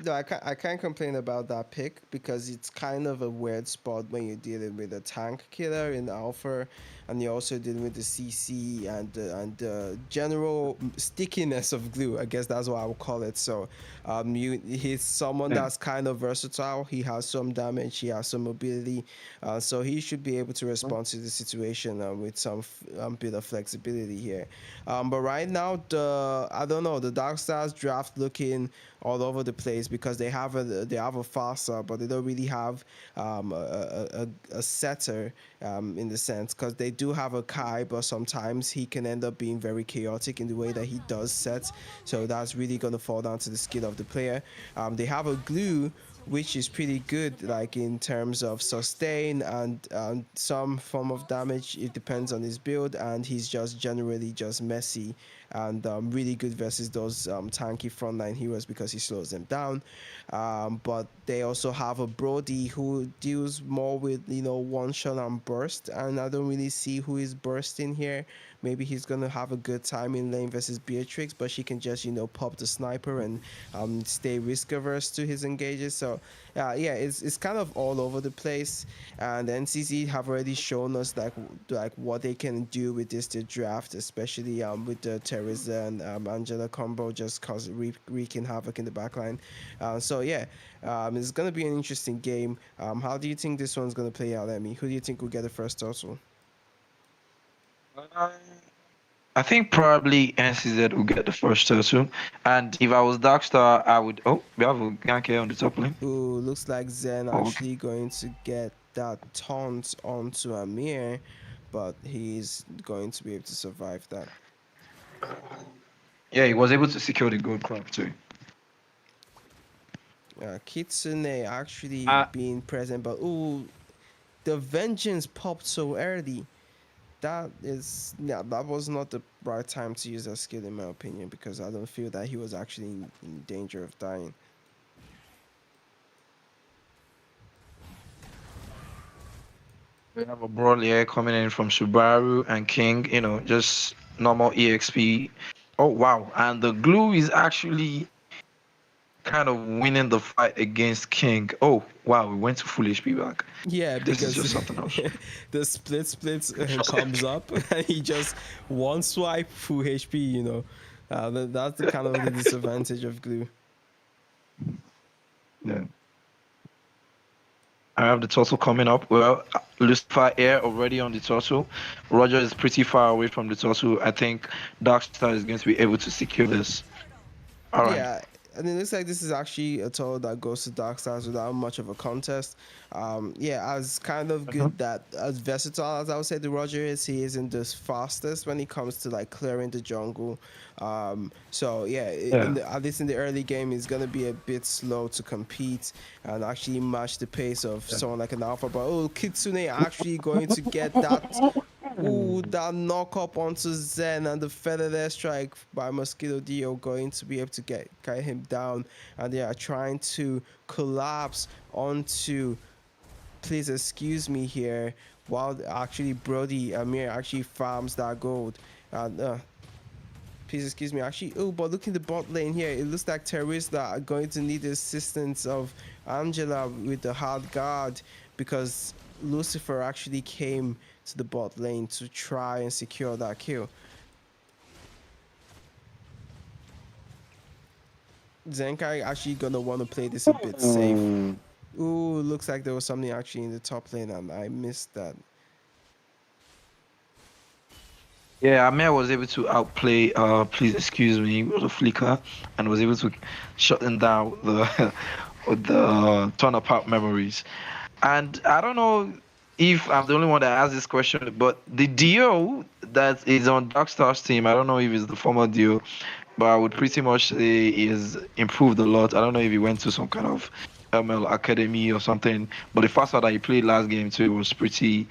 no, I can't complain about that pick because it's kind of a weird spot when you're dealing with a tank killer in Alpha, and you're also dealing with the CC and general stickiness of glue. I guess that's what I would call it. So, he's someone Yeah. that's kind of versatile. He has some damage. He has some mobility. So he should be able to respond to the situation with some bit of flexibility here. But right now, I don't know, the Dark Stars draft looking all over the place because they have a Fasa, but they don't really have a setter in the sense because they do have a Kai, but sometimes he can end up being very chaotic in the way that he does sets. So that's really gonna fall down to the skill of the player. They have a glue which is pretty good, like in terms of sustain and some form of damage. It depends on his build, and he's just generally just messy and really good versus those tanky frontline heroes because he slows them down. But they also have a Brody who deals more with one shot and burst, and I don't really see who is bursting here. Maybe he's gonna have a good time in lane versus Beatrix, but she can just pop the sniper and stay risk averse to his engages. So yeah, it's kind of all over the place, and NCZ have already shown us like what they can do with this draft, especially with the Teresa and Angela combo, just cause wreaking havoc in the backline. So yeah, it's gonna be an interesting game. How do you think this one's gonna play out, Emmy? Who do you think will get the first total? Um, I think probably NCZ will get the first turtle. And if I was Darkstar, I would. Oh, we have a gank here on the top lane. Ooh, looks like Zen Oh, okay. actually going to get that taunt onto Amir, but he's going to be able to survive that. Yeah, he was able to secure the gold crop too. Kitsune actually Uh, being present, but ooh, the vengeance popped so early. That was not the right time to use that skill in my opinion, because I don't feel that he was actually in danger of dying. we have a brawl here coming in from Subaru and King, just normal EXP. Oh, wow. And the glue is actually kind of winning the fight against King. Oh, wow. We went to full HP back. Yeah, This is because just something else. the split comes up and he just one swipe full HP. That's the kind of the disadvantage of glue. Yeah. I have the turtle coming up. Well, Lucifer Air already on the turtle. Roger is pretty far away from the turtle. I think Darkstar is going to be able to secure this. All right. Yeah, and it looks like this is actually a total that goes to Darkstars without much of a contest. Yeah, as kind of good that as versatile as I would say the Roger is, he isn't the fastest when it comes to like clearing the jungle. So yeah, Yeah. at least in the early game, he's gonna be a bit slow to compete and actually match the pace of someone like an Alpha. But oh, Kitsune actually going to get that. Ooh, that knock up onto Zen, and the feather there strike by Mosquito Dio going to be able to get him down, and they are trying to collapse onto, please excuse me here, while actually Brody Amir actually farms that gold. And please excuse me, actually, oh, but look in the bot lane here, it looks like terrorists that are going to need the assistance of Angela with the hard guard, because Lucifer actually came to the bot lane to try and secure that kill. Zenkai actually gonna want to play this a bit safe. Ooh, looks like there was something actually in the top lane and I missed that. Yeah, Amir was able to outplay, please excuse me, with a flicker, and was able to shut them down the with the turn apart memories. And I don't know if I'm the only one that has this question, but the Dio that is on Darkstar's team, I don't know if it's the former Dio, but I would pretty much say he has improved a lot. I don't know if he went to some kind of ML academy or something, but the first one that he played last game too it was pretty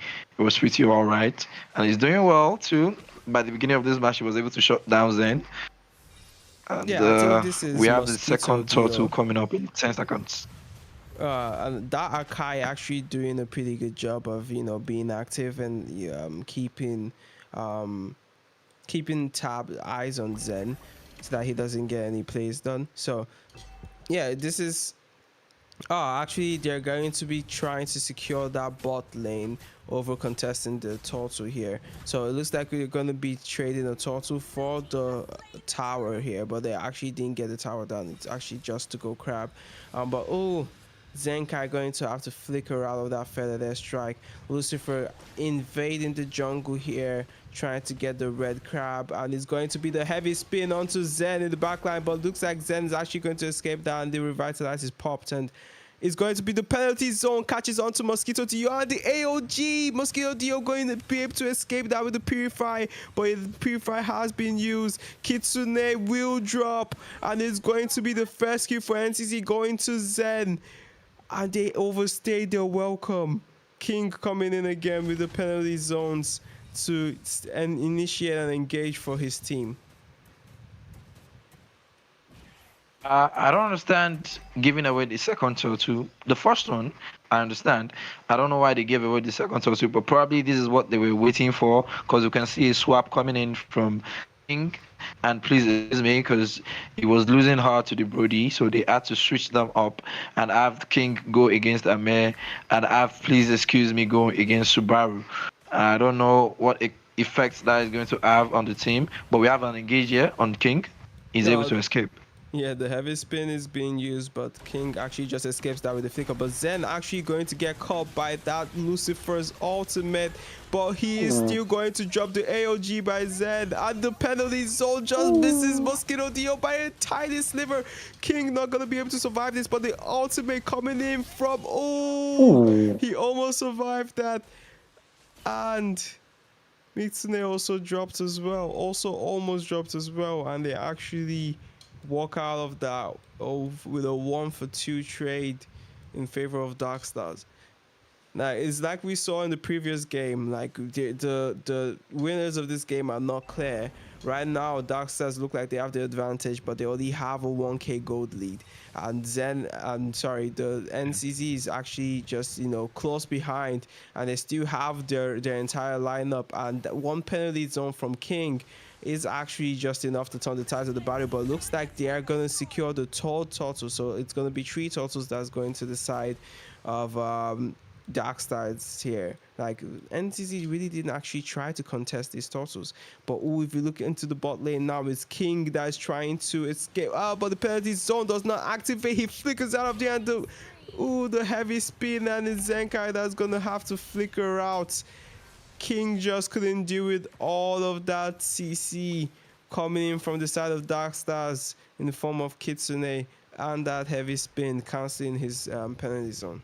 all right, and he's doing well too. By the beginning of this match, he was able to shut down Zen, and Yeah, I think this we is have the Mosquito second turtle Dio. coming up in 10 seconds. And that Akai actually doing a pretty good job of being active and um, keeping eyes on Zen so that he doesn't get any plays done. So yeah, this is. Oh, actually, they're going to be trying to secure that bot lane over contesting the turtle here. So it looks like we're going to be trading a turtle for the tower here, but they actually didn't get the tower down. It's actually just to go crab. But oh, Zenkai going to have to flicker out of that feather there strike. Lucifer invading the jungle here, trying to get the red crab, and it's going to be the heavy spin onto Zen in the backline, but looks like Zen is actually going to escape that, and the revitalize is popped, and it's going to be the penalty zone, catches onto Mosquito Dio and the AOG. Mosquito Dio going to be able to escape that with the Purify, but the Purify has been used. Kitsune will drop, and it's going to be the first kill for NCC going to Zen, and they overstayed their welcome. King coming in again with the penalty zones to initiate and engage for his team. I don't understand giving away the second turtle. The first one, I understand. I don't know why they gave away the second turtle, but probably this is what they were waiting for because you can see a swap coming in from King. And please excuse me because he was losing hard to the Brody, so they had to switch them up and have King go against Amir and have please excuse me go against Subaru. I don't know what effects that is going to have on the team, but we have an engage here on King. He's able Uh, to escape. Yeah, the heavy spin is being used, but King actually just escapes that with the flicker. But Zen actually going to get caught by that Lucifer's ultimate, but he is still going to drop the AOG by Zen, and the penalty zone just misses Mosquito Dio by a tiny sliver. King not gonna be able to survive this, but the ultimate coming in from he almost survived that, and Mitsune also dropped as well, also almost dropped as well, and they actually walk out of that with a 1-for-2 trade in favor of Darkstars. Now it's like we saw in the previous game, like the winners of this game are not clear. Right now, Darkstars look like they have the advantage, but they only have a 1k gold lead. And the NCZ is actually just close behind, and they still have their entire lineup. And one penalty zone from King is actually just enough to turn the tide of the battle, but it looks like they are going to secure the third turtle, so it's going to be 3 turtles that's going to the side of Darkstars here. Like NTZ really didn't actually try to contest these turtles, but if you look into the bot lane now, it's King that is trying to escape. But the penalty zone does not activate. He flickers out of the end. The heavy spin, and it's Zenkai that's gonna have to flicker out. King just couldn't deal with all of that CC coming in from the side of Darkstars in the form of Kitsune, and that heavy spin cancelling his penalty zone.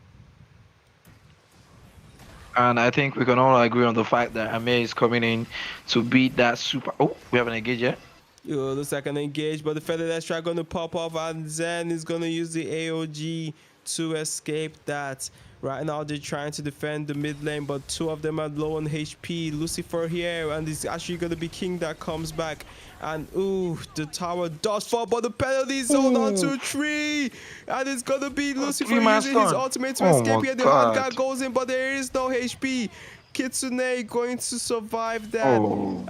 And I think we can all agree on the fact that Amir is coming in to beat that super. Oh, we have an engage here. Looks like an engage, but the feather that's try going to pop off, and Zen is going to use the AOG to escape that. Right now they're trying to defend the mid lane, but 2 of them are low on HP. Lucifer here, and it's actually going to be King that comes back. And the tower does fall, but the penalty zone onto 3, and it's going to be Lucifer using his ultimate to escape here. The hard guard goes in, but there is no HP. Kitsune going to survive that,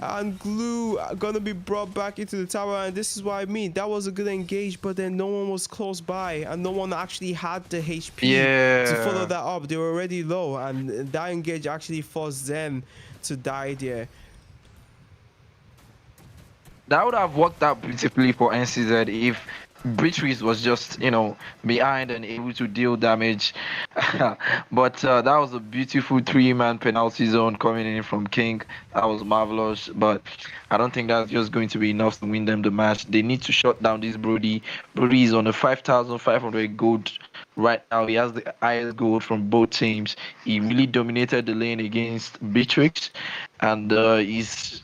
and Glue gonna be brought back into the tower. And this is what I mean, that was a good engage, but then no one was close by, and no one actually had the HP to follow that up. They were already low, and that engage actually forced them to die there. That would have worked out beautifully for NCZ if Beatrice was just, behind and able to deal damage. But that was a beautiful 3-man penalty zone coming in from King. That was marvelous. But I don't think that's just going to be enough to win them the match. They need to shut down this Brody. Brody is on a 5,500 gold right now. He has the highest gold from both teams. He really dominated the lane against Beatrix. And he's,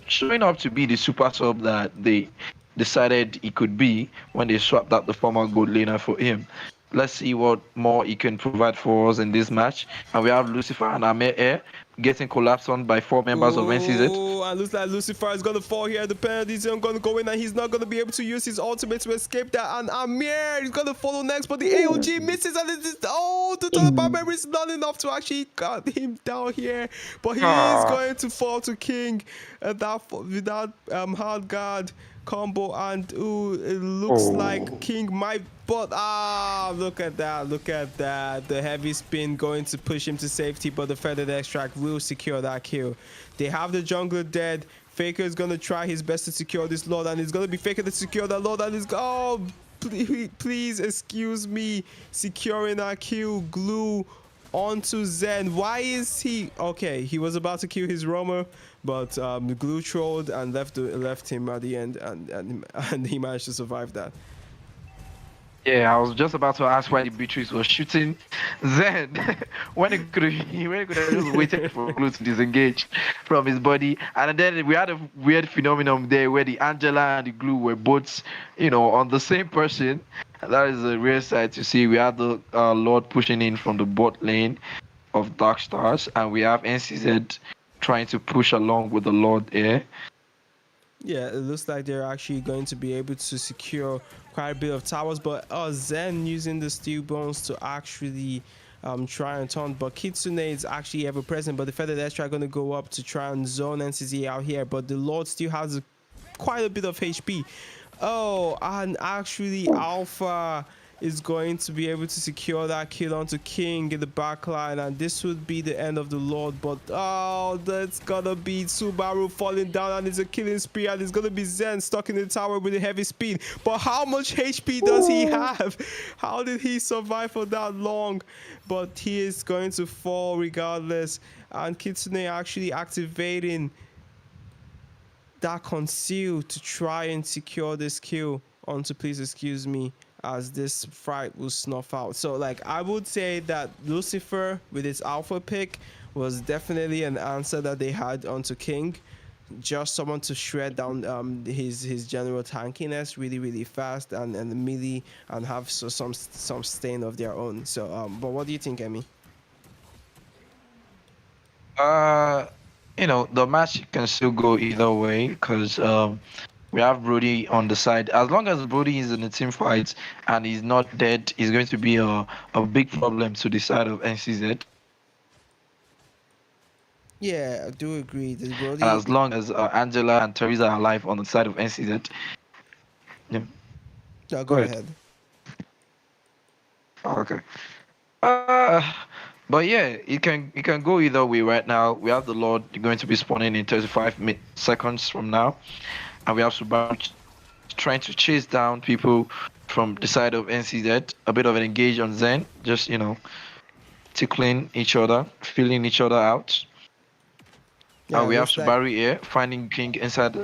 showing up to be the super sub that they decided he could be when they swapped out the former gold laner for him. Let's see what more he can provide for us in this match. And we have Lucifer and Amir Air getting collapsed on by 4 members of NCZ. And looks like Lucifer is going to fall here. The penalty is going to go in, and he's not going to be able to use his ultimate to escape that. And Amir is going to follow next, but the AOG misses, and it's the total barbarian is not enough to actually cut him down here. But he is going to fall to King without hard guard combo, and it looks like King might, but look at that, the heavy spin going to push him to safety, but the feathered extract will secure that kill. They have the jungler dead. Faker is gonna try his best to secure this lord, and it's gonna be Faker to secure that lord, and please excuse me, securing that kill. Glue onto Zen. Why is he okay? He was about to kill his roamer, but Glue trolled and left him at the end, and he managed to survive that. Yeah, I was just about to ask why the Beatrice was shooting Zen when he could have just waited for Glue to disengage from his body. And then we had a weird phenomenon there where the Angela and the Glue were both, on the same person. That is a rare sight to see. We had the Lord pushing in from the bot lane of Darkstars, and we have NCZ trying to push along with the Lord here. Yeah, it looks like they're actually going to be able to secure quite a bit of towers, but Zen using the steel bones to actually try and taunt. But Kitsune is actually ever present, but the feathered airstrike going to go up to try and zone NCZ out here. But the Lord still has quite a bit of HP. Oh, and actually Alpha is going to be able to secure that kill onto King in the back line, and this would be the end of the Lord. But oh, that's gonna be Subaru falling down, and it's a killing spree, and it's gonna be Zen stuck in the tower with a heavy speed. But how much HP does he have? How did he survive for that long? But he is going to fall regardless, and Kitsune actually activating that conceal to try and secure this kill onto Please Excuse Me, as this fight will snuff out. So like I would say that Lucifer with its alpha pick was definitely an answer that they had onto King. Just someone to shred down his general tankiness really fast, and melee, and have some stain of their own. So but what do you think, Emmy? Uh, the match can still go either way because we have Brody on the side. As long as Brody is in a team fight and he's not dead, he's going to be a big problem to the side of NCZ. Yeah, I do agree. The And Brody. as long as Angela and Teresa are alive on the side of NCZ, yeah, No, go go ahead. ahead. Oh, okay. Uh, but yeah, it can go either way right now. We have the Lord going to be spawning in 35 seconds from now, and we have Subaru trying to chase down people from the side of NCZ. A bit of an engage on Zen, just tickling each other, feeling each other out. Yeah, And it we have looks like Subaru here finding King inside.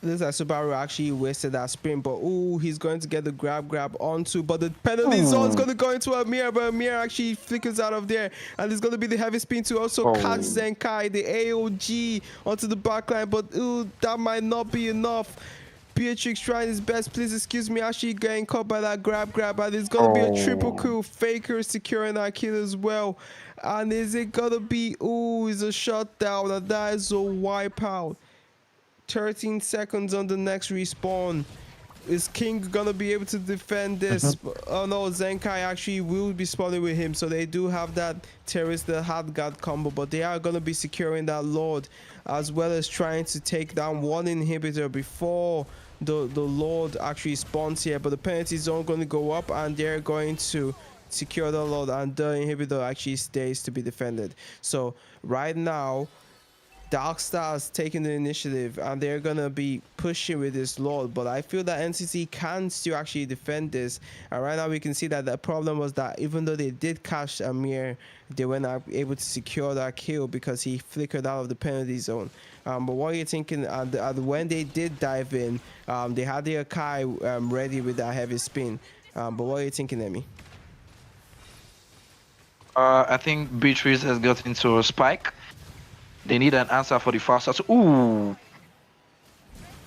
looks like Subaru actually wasted that sprint, but ooh, he's going to get the grab onto, but the penalty zone's going to go into Amir, but Amir actually flickers out of there, and it's going to be the heavy spin to also catch Zenkai, the AOG, onto the backline, but ooh, that might not be enough. Beatrix trying his best, Please Excuse Me, actually getting caught by that grab, and it's gonna be a triple kill. Faker securing that kill as well. And is it gonna be, ooh, it's a shutdown, and that is a wipeout. 13 seconds on the next respawn. Is King gonna be able to defend this? Oh no, Zenkai actually will be spawning with him, so they do have that terrorist, the hard guard combo, but they are gonna be securing that Lord, as well as trying to take down one inhibitor before the Lord actually spawns here. But the penalty zone gonna go up, and they're going to secure the Lord, and the inhibitor actually stays to be defended. So right now, Darkstars taking the initiative, and they're gonna be pushing with this Lord, but I feel that NCC can still actually defend this. And right now we can see that the problem was that even though they did catch Amir, they were not able to secure that kill because he flickered out of the penalty zone. But what are you thinking? When they did dive in, they had their Kai ready with that heavy spin. But what are you thinking, Emmy? I think Beatrice has got into a spike. They need an answer for the fastest. Ooh.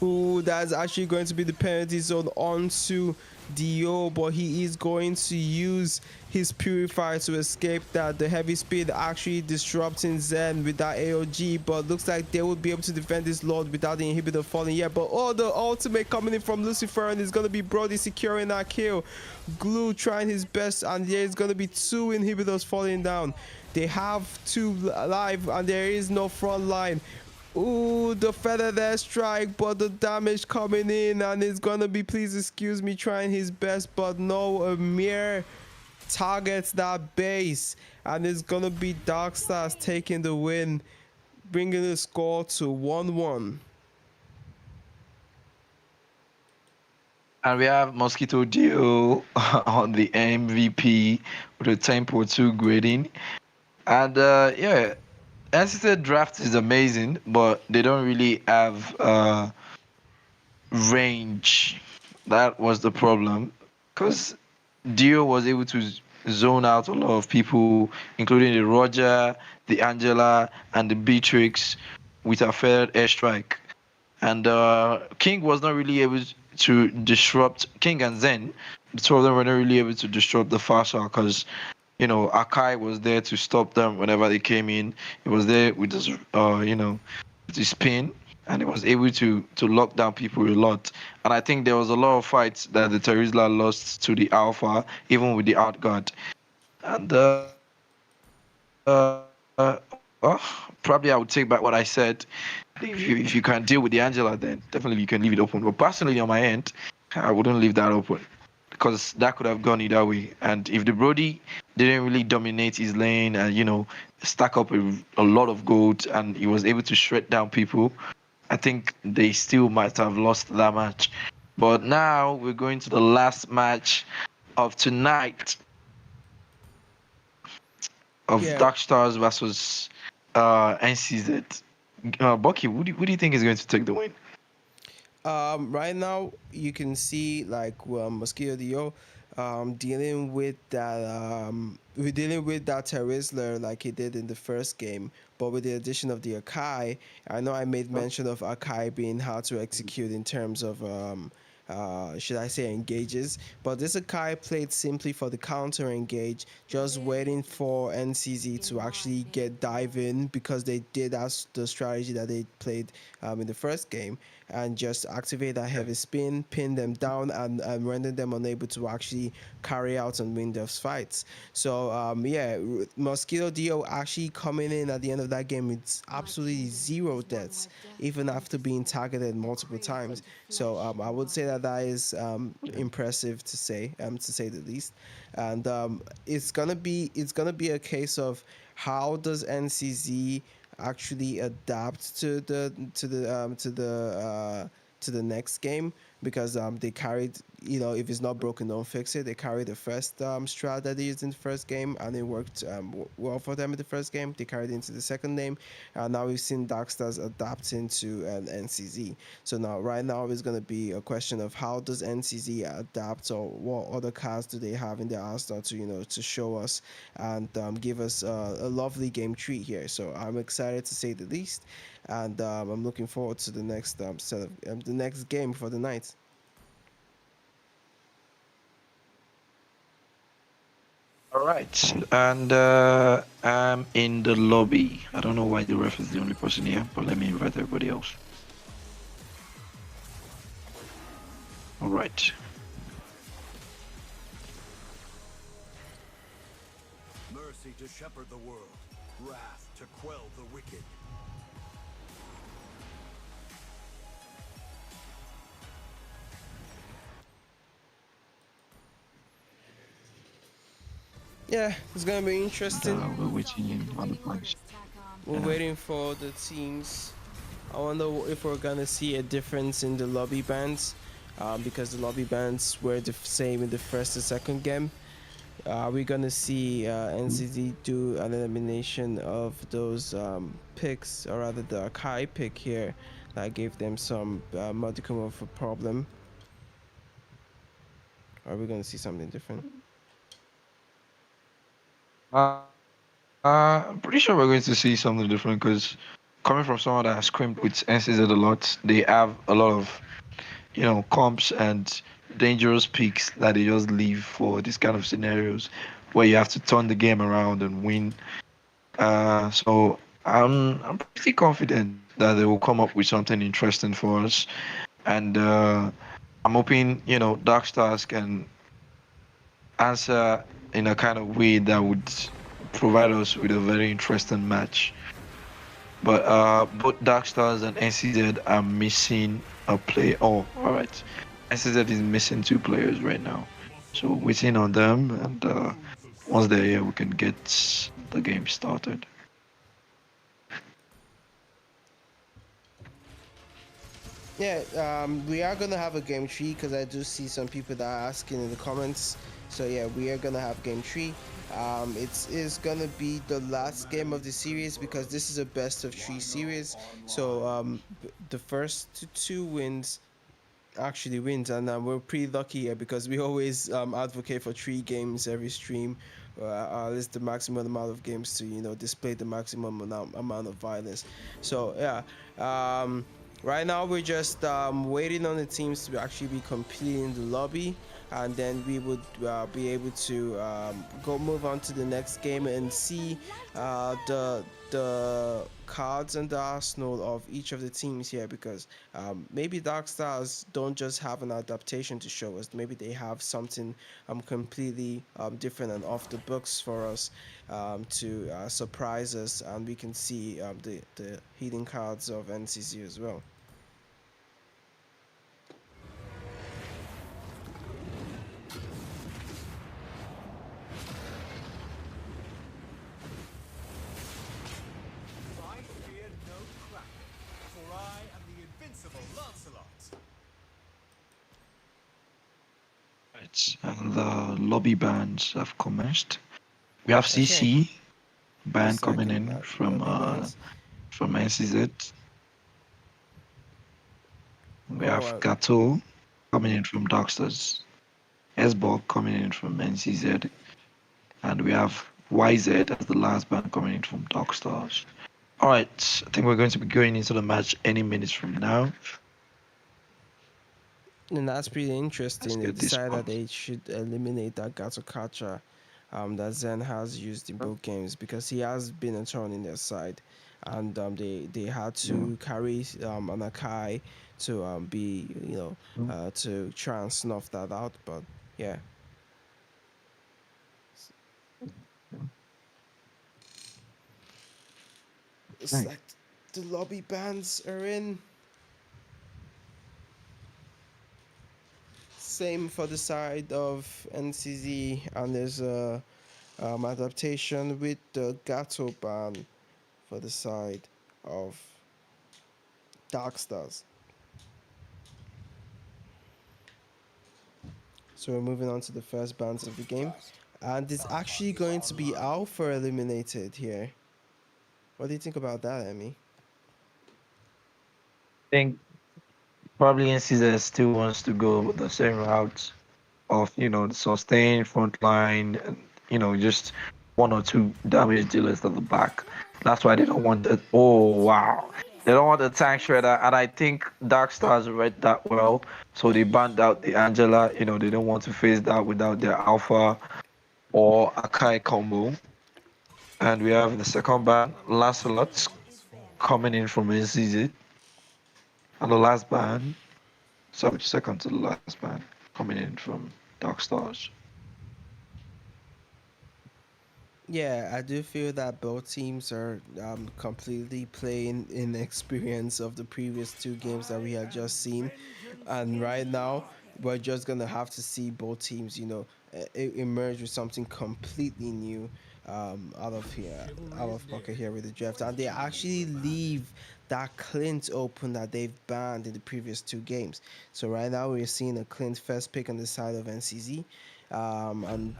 Ooh, that's actually going to be the penalty zone onto Dio, but he is going to use his purifier to escape that. The heavy speed actually disrupting Zen with that AOG, but looks like they will be able to defend this Lord without the inhibitor falling yet. But oh, the ultimate coming in from Lucifer, and it's going to be Brody securing that kill. Glue trying his best, and there's going to be two inhibitors falling down. They have two alive, and there is no front line. Ooh, the feather there strike, but the damage coming in, and it's gonna be Please Excuse Me trying his best, but no, Amir targets that base, and it's gonna be Darkstars taking the win, bringing the score to 1-1. And we have Mosquito Dio on the MVP with a 10.2 grading. And yeah, NCT draft is amazing, but they don't really have range. That was the problem. Because Dio was able to zone out a lot of people, including the Roger, the Angela, and the Beatrix with a fair airstrike. And King was not really able to disrupt King and Zen. The two of them were not really able to disrupt the Fashal because Akai was there to stop them whenever they came in. He was there with his with his spin, and it was able to lock down people a lot. And I think there was a lot of fights that the Terizla lost to the Alpha, even with the outguard. And probably I would take back what I said. If you can deal with the Angela, then definitely you can leave it open. But personally, on my end, I wouldn't leave that open because that could have gone either way. And if the Brody didn't really dominate his lane and stack up a lot of gold and he was able to shred down people, I think they still might have lost that match. But now we're going to the last match of tonight of Yeah. Darkstars versus NCZ. Bucky, who do you think is going to take the win? Right now you can see like Mosquito Dio dealing with that we're dealing with that Terrisler like he did in the first game, but with the addition of the Akai. I know I made mention of Akai being hard to execute in terms of should I say engages, but this Akai played simply for the counter engage, just waiting for NCZ to actually get dive in because they did as the strategy that they played in the first game, and just activate that heavy spin, pin them down, and render them unable to actually carry out and win those fights. So yeah, Mosquito Dio actually coming in at the end of that game with absolutely zero deaths, even after being targeted multiple times. So I would say that that is impressive to say the least. And it's gonna be a case of how does NCZ actually adapt to the next game, because they carried, if it's not broken, don't fix it. They carried the first strat that they used in the first game, and it worked well for them in the first game. They carried it into the second game, and now we've seen Darkstars adapt into an NCZ. So now, right now, it's going to be a question of how does NCZ adapt, or what other cards do they have in their arsenal to to show us and give us a lovely game treat here. So I'm excited to say the least, and I'm looking forward to the next set of the next game for the night. All right, and I'm in the lobby. I don't know why the ref is the only person here, but let me invite everybody else. All right. Mercy to shepherd the world, wrath to quell the wicked. Yeah, it's gonna be interesting. We're waiting on the punch. We're Yeah. waiting for the teams. I wonder if we're gonna see a difference in the lobby bands, because the lobby bands were the same in the first and second game. Are we gonna see NCZ do an elimination of those picks, or rather the Akai pick here that gave them some modicum of a problem? Or are we gonna see something different? Uh, I'm pretty sure we're going to see something different because coming from someone that has scrimped with NCZ a lot, they have a lot of, comps and dangerous picks that they just leave for these kind of scenarios where you have to turn the game around and win. So I'm pretty confident that they will come up with something interesting for us, and I'm hoping Dark Stars can answer in a kind of way that would provide us with a very interesting match. But both Darkstars and NCZ are missing a player. Oh, all right. NCZ is missing two players right now, so waiting on them, and once they're here, we can get the game started. Yeah, we are gonna have a game tree because I do see some people that are asking in the comments. So yeah, we are gonna have game tree. It is gonna be the last game of the series because this is a best of three series. So the first two wins actually wins, and we're pretty lucky here because we always advocate for three games every stream, at least the maximum amount of games to display the maximum amount of violence. So yeah, right now we're just waiting on the teams to actually be completing the lobby, and then we would be able to go move on to the next game and see the the cards and the arsenal of each of the teams here, because maybe Darkstars don't just have an adaptation to show us. Maybe they have something completely different and off the books for us to surprise us, and we can see the hidden cards of NCC as well. I fear no kraken, for I am the invincible Lancelot. Right, and the lobby bans have commenced. We have Okay, CC the ban coming second in lobby bands. from NCZ. We Oh, have Gato coming in from Darkstars. S-Ball coming in from NCZ. And we have YZ as the last ban coming in from Darkstars. Alright, I think we're going to be going into the match any minutes from now. and that's pretty Let's interesting. They get this decided that part. they should eliminate that Gatokacha that Zen has used in both games, because he has been a thorn in their side, and they had to carry an Akai to be to try and snuff that out. But yeah, it's Right. like the lobby bans are in. Same for the side of NCZ, and there's a adaptation with the Gato ban for the side of Darkstars. So we're moving on to the first bans of the game, and it's actually going to be Alpha eliminated here. What do you think about that, Emmy? I think probably NCZ still wants to go the same route of, the sustain front line and, just one or two damage dealers at the back. That's why they don't want that. Oh, wow. They don't want the tank shredder. And I think Dark Stars read that well. So they banned out the Angela. They don't want to face that without their Alpha or Akai combo. And we have the second ban, Lancelot, coming in from NCZ. And the last ban, sorry, second to the last ban, coming in from Dark Stars. Yeah, I do feel that both teams are completely playing in experience of the previous two games that we had just seen, and right now we're just gonna have to see both teams, emerge with something completely new out of pocket here with the draft, and they actually leave that Clint open that they've banned in the previous two games. So right now we're seeing a Clint first pick on the side of NCZ, and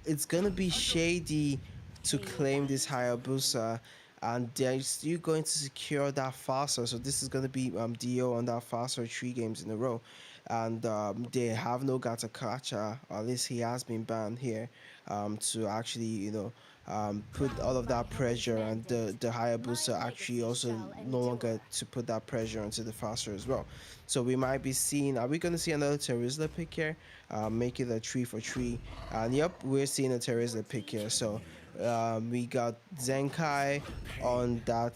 it's gonna be shady to claim this Hayabusa, and they're still going to secure that faster. So this is gonna be Dio on that faster 3 games in a row, and they have no Gatakacha, or at least he has been banned here, to actually put all of that pressure, and the Hayabusa actually also no longer to put that pressure onto the faster as well. So we might be seeing. Are we going to see another Terizla pick here? Make it a 3 for 3. And yep, we're seeing a Terizla pick here. So we got Zenkai on that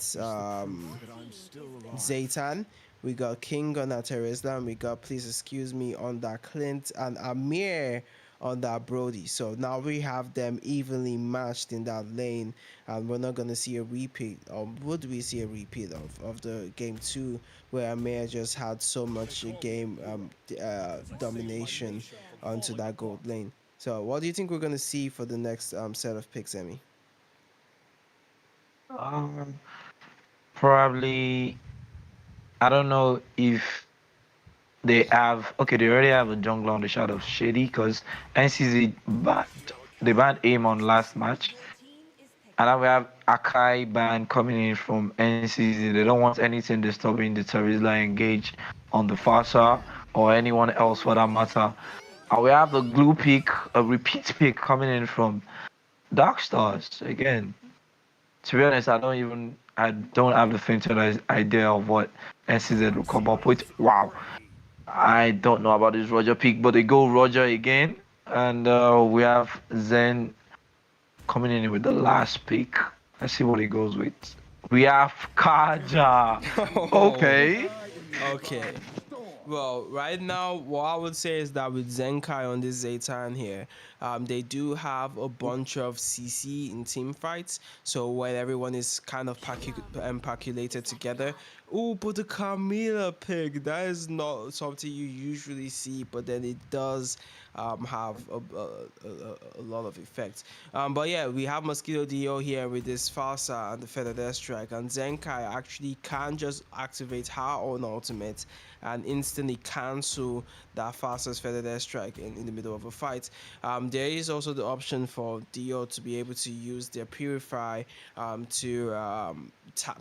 Zaytan. We got King on that Terizla, and we got Please Excuse Me on that Clint, and Amir on that Brody. So now we have them evenly matched in that lane, and we're not gonna see a repeat. Or would we see a repeat of the game 2, where Amir just had so much game domination onto that gold lane? So what do you think we're gonna see for the next set of picks, Emmy? Um, Probably, I don't know if they already have a jungler on the shadow of Shady because NCZ they banned aim on last match. And now we have Akai ban coming in from NCZ. They don't want anything disturbing the Terizla engage on the Farsa or anyone else for that matter. And we have the glue pick, a repeat pick coming in from Darkstars again. To be honest, I don't have the faintest idea of what NCZ will come up with. Wow, I don't know about this Roger pick, but they go Roger again, and we have Zen coming in with the last pick, Let's see what he goes with. We have Kaja. Oh, Okay. okay. Well, right now, what I would say is that with Zenkai on this Zaytan here, they do have a bunch of CC in team fights. So when everyone is kind of calculated together. Oh, but the Camila pick, that is not something you usually see, but then it does have a lot of effects. But yeah, we have Mosquito Dio here with this Falsa and the Feather Death Strike, and Zenkai actually can just activate her own ultimate and instantly cancel that fastest Feather Death Strike in the middle of a fight. There is also the option for Dio to be able to use their Purify to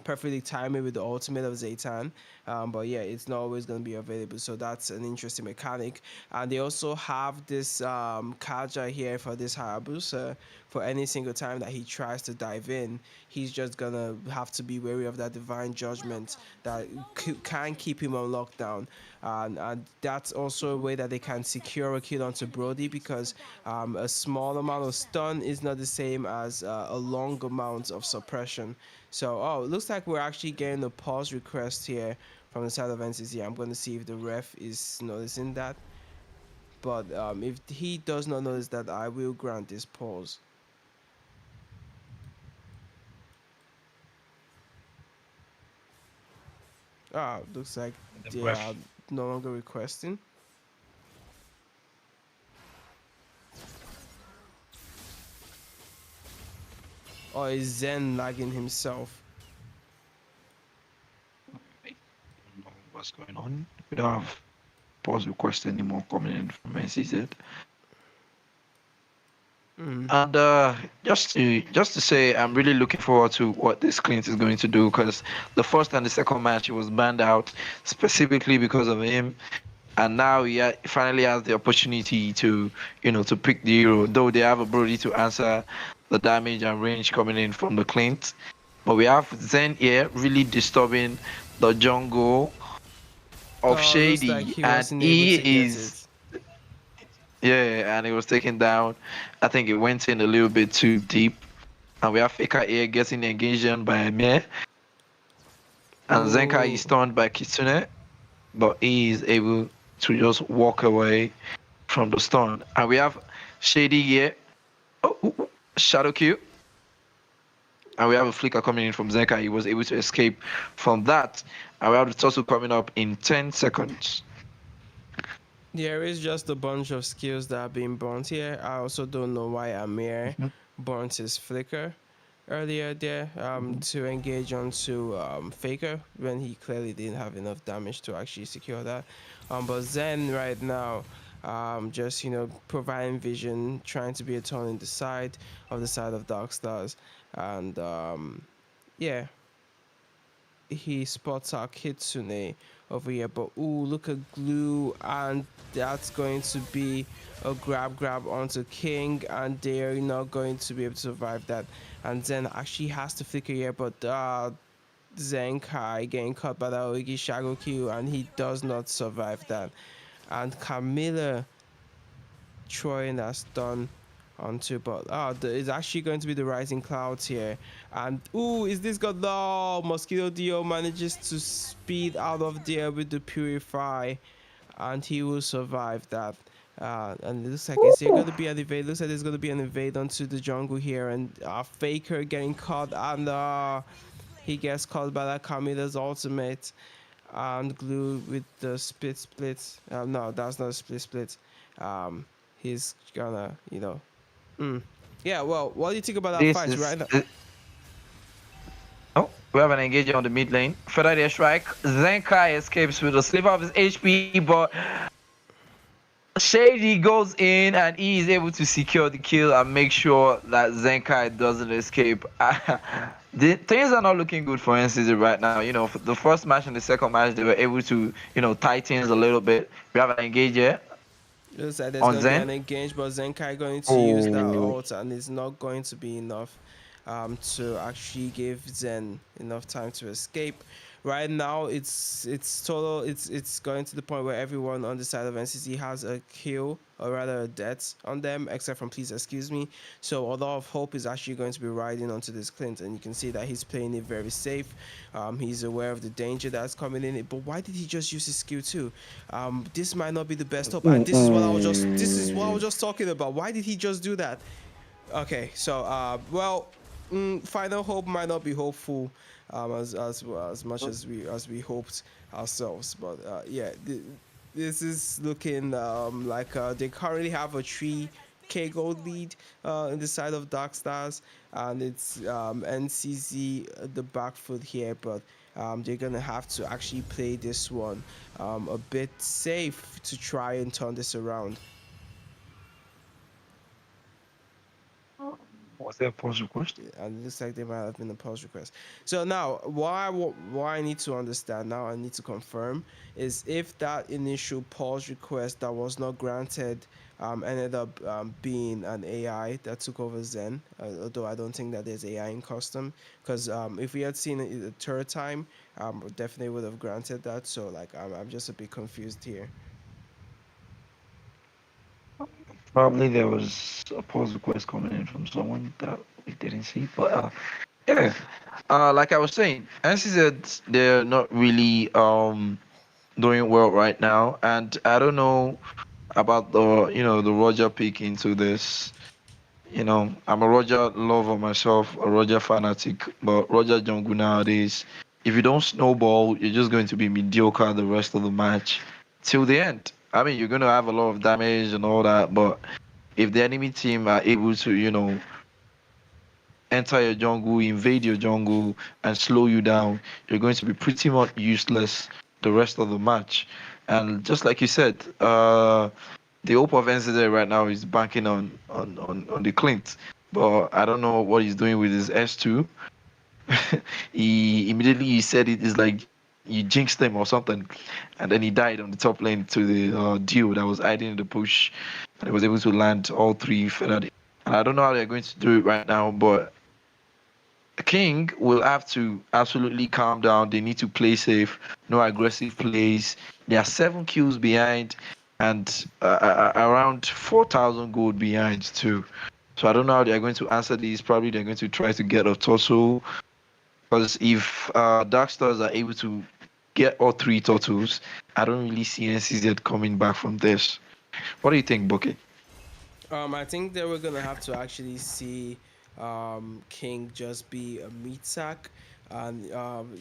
perfectly time it with the ultimate of Zaytan. But yeah, it's not always going to be available, so that's an interesting mechanic. And they also have this Kaja here for this Hayabusa. For any single time that he tries to dive in, he's just gonna have to be wary of that divine judgment that can keep him on lockdown. And that's also a way that they can secure a kill onto Brody, because a small amount of stun is not the same as a long amount of suppression. So, oh, it looks like we're actually getting a pause request here from the side of NCC. I'm going to see if the ref is noticing that. But if he does not notice that, I will grant this pause. Ah, looks like The they are ref. no longer requesting. Or is Zen lagging himself? I don't know what's going on. We don't have pause request anymore coming in from NCZ. And just to say, I'm really looking forward to what this Clint is going to do, because the first and the second match he was banned out specifically because of him, and now he finally has the opportunity to to pick the hero. Though they have a Brody to answer the damage and range coming in from the Clint, but we have Zen here really disturbing the jungle of Oh, looks like Shady, he and wasn't able to he get is it. yeah, and he was taken down. I think it went in a little bit too deep. And we have Faker here getting engaged on by Mir. And Zenka is Ooh. stunned by Kitsune, but he is able to just walk away from the stun. And we have Shady here. Oh, Shadow Q. And we have a flicker coming in from Zenka. He was able to escape from that. And we have the tussle coming up in 10 seconds. There is just a bunch of skills that are being burnt here. I also don't know why Amir burnt his flicker earlier there to engage onto Faker when he clearly didn't have enough damage to actually secure that. But Zen right now, just providing vision, trying to be a turn in the side of Darkstars, and yeah, he spots our Kitsune over here, but ooh, look at Glue, and that's going to be a grab onto King, and they're not going to be able to survive that. And Zen actually has to flicker here, but Zenkai getting caught by the Oigi Shago Q, and he does not survive that. And Camilla throwing that stun onto, but it's actually going to be the Rising Clouds here. And ooh, is this got no? Mosquito Dio manages to speed out of there with the Purify, and he will survive that. And it looks like, is there going to be an evade? Looks like there's going to be an evade onto the jungle here, and Faker getting caught, and he gets caught by that Camilla's ultimate, and Glue with the split. No, that's not a split. He's gonna, Yeah, well, what do you think about that This fight is. right now? Oh, we have an engagement on the mid lane. Further their strike. Zenkai escapes with a sliver of his HP, but Shady goes in and he is able to secure the kill and make sure that Zenkai doesn't escape. Things are not looking good for NCZ right now. For the first match and the second match, they were able to, tighten things a little bit. We have an engage here Looks like there's on gonna be Zen. an engage, but Zenkai going to use that Oh, ult, and it's not going to be enough. to actually give Zen enough time to escape. Right now, it's total. It's going to the point where everyone on the side of NCC has a kill, or rather a death on them, except from Please Excuse Me. So a lot of hope is actually going to be riding onto this Clint, and you can see that he's playing it very safe. He's aware of the danger that's coming in. But why did he just use his skill too? This might not be the best hope. And this is what I was just talking about. Why did he just do that? Okay, so well, final hope might not be hopeful as much as we hoped ourselves, but yeah, this is looking like they currently have a 3K gold lead in the side of Darkstars, and it's NCZ the back foot here, but they're gonna have to actually play this one a bit safe to try and turn this around. Was there a pause request? And it looks like they might have been a pause request. So now, why I need to understand now, I need to confirm is if that initial pause request that was not granted ended up being an AI that took over Zen. Although I don't think that there's AI in custom, because if we had seen it the third time, we definitely would have granted that. So like, I'm just a bit confused here. Probably there was a pause request coming in from someone that we didn't see. But yeah, like I was saying, NCZ, they're not really doing well right now, and I don't know about the Roger pick into this. I'm a Roger lover myself, a Roger fanatic, but Roger Jungle nowadays, if you don't snowball, you're just going to be mediocre the rest of the match till the end. I mean, you're going to have a lot of damage and all that, but if the enemy team are able to, enter your jungle, invade your jungle, and slow you down, you're going to be pretty much useless the rest of the match. And just like you said, the hope of NCZ right now is banking on the Clint, but I don't know what he's doing with his S2. He said it is like you jinxed him or something, and then he died on the top lane to the Dio that was hiding in the bush, and he was able to land all three feathered. And I don't know how they're going to do it right now, but King will have to absolutely calm down. They need to play safe, no aggressive plays. They are 7 kills behind and around 4,000 gold behind too. So I don't know how they're going to answer these. Probably they're going to try to get a torso. Because if Darkstars are able to get all three turtles, I don't really see NCZ coming back from this. What do you think, Bucky? I think that we're gonna have to actually see King just be a meat sack, and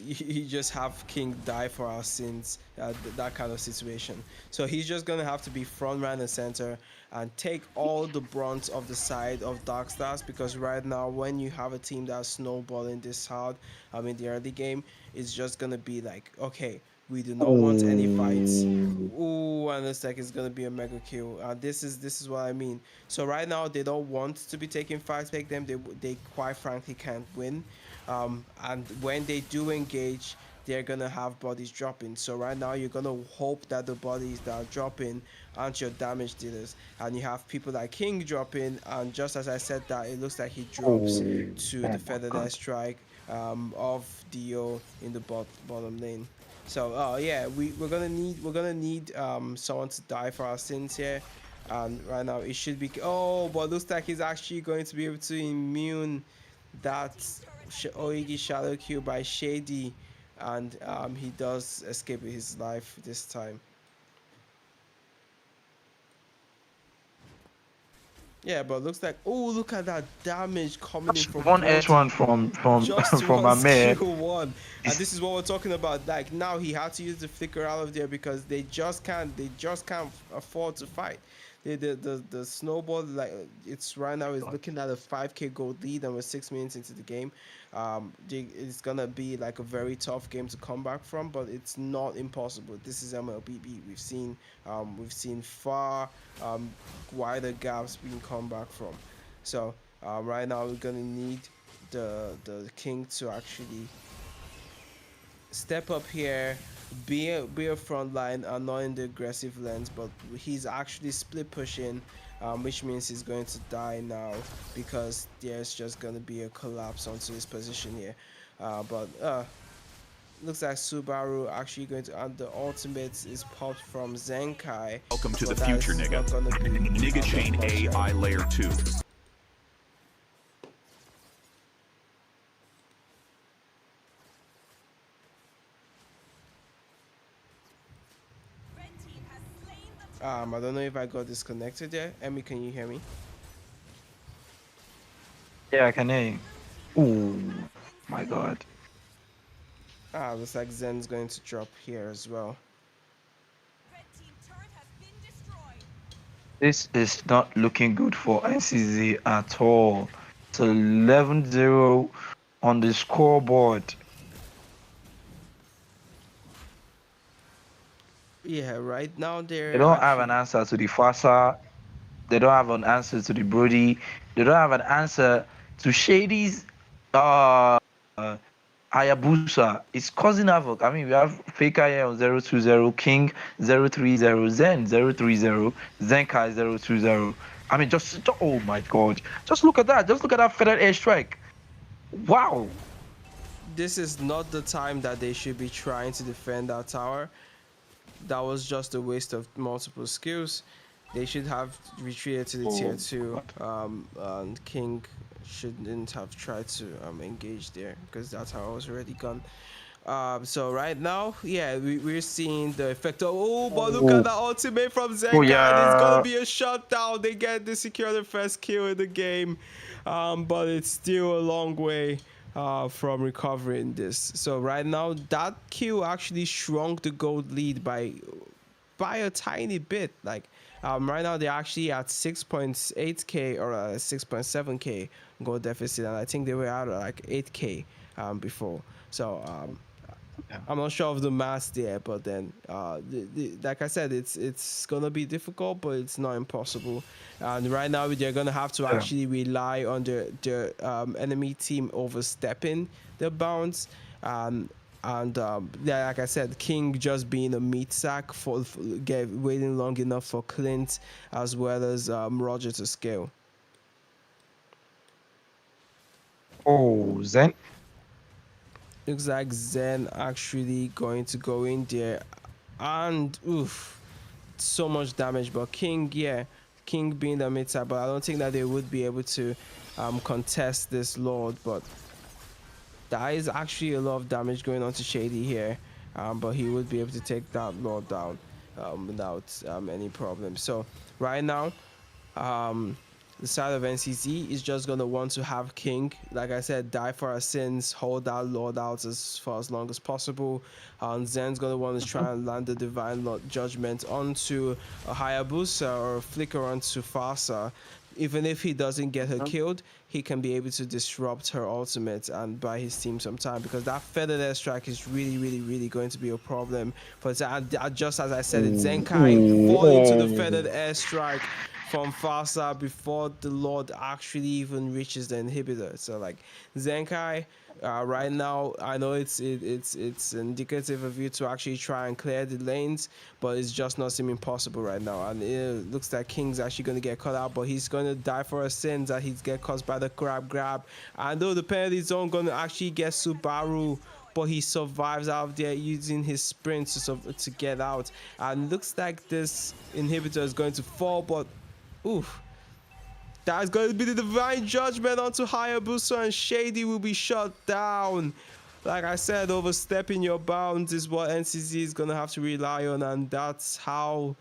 you just have King die for our sins. That kind of situation. So he's just gonna have to be front, right, and center, and take all the brunt of the side of Dark Stars. Because right now, when you have a team that's snowballing this hard, in the early game, it's just gonna be like, okay, we do not want any fights. Ooh, and looks like it's gonna be a mega kill. This is what I mean. So right now they don't want to be taking fights. Take them. They quite frankly can't win. And when they do engage, they're gonna have bodies dropping. So right now you're gonna hope that the bodies that are dropping aren't your damage dealers, and you have people like King dropping. And just as I said that, it looks like he drops to the feathered airstrike of Dio in the bottom lane. So yeah, we're gonna need someone to die for our sins here. And right now it should be, oh, but looks like he's actually going to be able to immune that Oigi shadow kill by Shady, and he does escape with his life this time. Yeah, but looks like, oh, look at that damage coming in from One S1 Brody. from Just from one Amir. skill one, and this is what we're talking about. Like now he had to use the flicker out of there because they just can't afford to fight. The snowball, like, it's right now is looking at a 5K gold lead, and we're 6 minutes into the game. It's gonna be like a very tough game to come back from, but it's not impossible. This is MLBB. We've seen far wider gaps being come back from. So right now we're gonna need the king to actually step up here, be a front line, and not in the aggressive lens, but he's actually split pushing which means he's going to die now because there's just going to be a collapse onto his position here. But looks like Subaru actually going to, and the ultimate is popped from Zenkai. Welcome to the but that future, is nigga. not gonna be Nigga Chain AI Layer 2. Red team has slain the I don't know if I got disconnected there. Emmy, can you hear me? Yeah, I can hear you. Ooh, my God. Looks like Zen's going to drop here as well. red team turret has been destroyed. This is not looking good for NCZ at all. It's 11-0 on the scoreboard. Yeah, right now They they're don't have an actually. answer to the Fasa. They don't have an answer to the Brody. They don't have an answer to Shady's uh Hayabusa. It's causing havoc. I mean, we have Faker here on 020, King 030, Zen 030, Zenkai 020. I mean, oh my God. Just look at that. Just look at that feathered airstrike. Wow. This is not the time that they should be trying to defend that tower. That was just a waste of multiple skills. They should have retreated to the tier Oh, 2. God. And King shouldn't have tried to engage there because that tower was already gone. So right now, yeah, we're seeing the effect of, oh, but look at Oh, that ultimate from oh Zenkai, and it's gonna yeah. be a shutdown. They secure the first kill in the game, but it's still a long way from recovering this. So right now, that kill actually shrunk the gold lead by a tiny bit. Like right now they're actually at 6.8k or 6.7k gold deficit, and I think they were at like 8k before. So I'm not sure of the maths there, but then, like I said, it's gonna be difficult, but it's not impossible. And right now, they're gonna have to Yeah. actually rely on the enemy team overstepping the bounds. And yeah, like I said, King just being a meat sack waiting long enough for Clint as well as Roger to scale. Oh, Zen. Looks like Zen actually going to go in there, and oof, so much damage. But King, yeah, King being the mid side, but I don't think that they would be able to contest this Lord. But there is actually a lot of damage going on to Shady here, but he would be able to take that Lord down without any problem. So right now, um, the side of NCZ is just gonna want to have King, like I said, die for our sins, hold that Lord out for as long as possible. And Zen's gonna want to try and land the Divine Lord Judgment onto a Hayabusa or flicker onto Fasa. Even if he doesn't get her killed, he can be able to disrupt her ultimate and buy his team some time, because that feathered airstrike is really going to be a problem. But just as I said, it's Zenkai fall into the feathered airstrike from Fasa before the Lord actually even reaches the inhibitor. So like Zenkai, right now I know it's indicative of you to actually try and clear the lanes, but it's just not seeming possible right now. And it looks like King's actually going to get caught out, but he's going to die for his sins that he's get caught by the grab. And though the penalty zone going to actually get Subaru, but he survives out of there using his sprint to get out. And looks like this inhibitor is going to fall, but oof. That's going to be the divine judgment onto Hayabusa, and Shady will be shut down. Like I said, overstepping your bounds is what NCZ is going to have to rely on, and that's how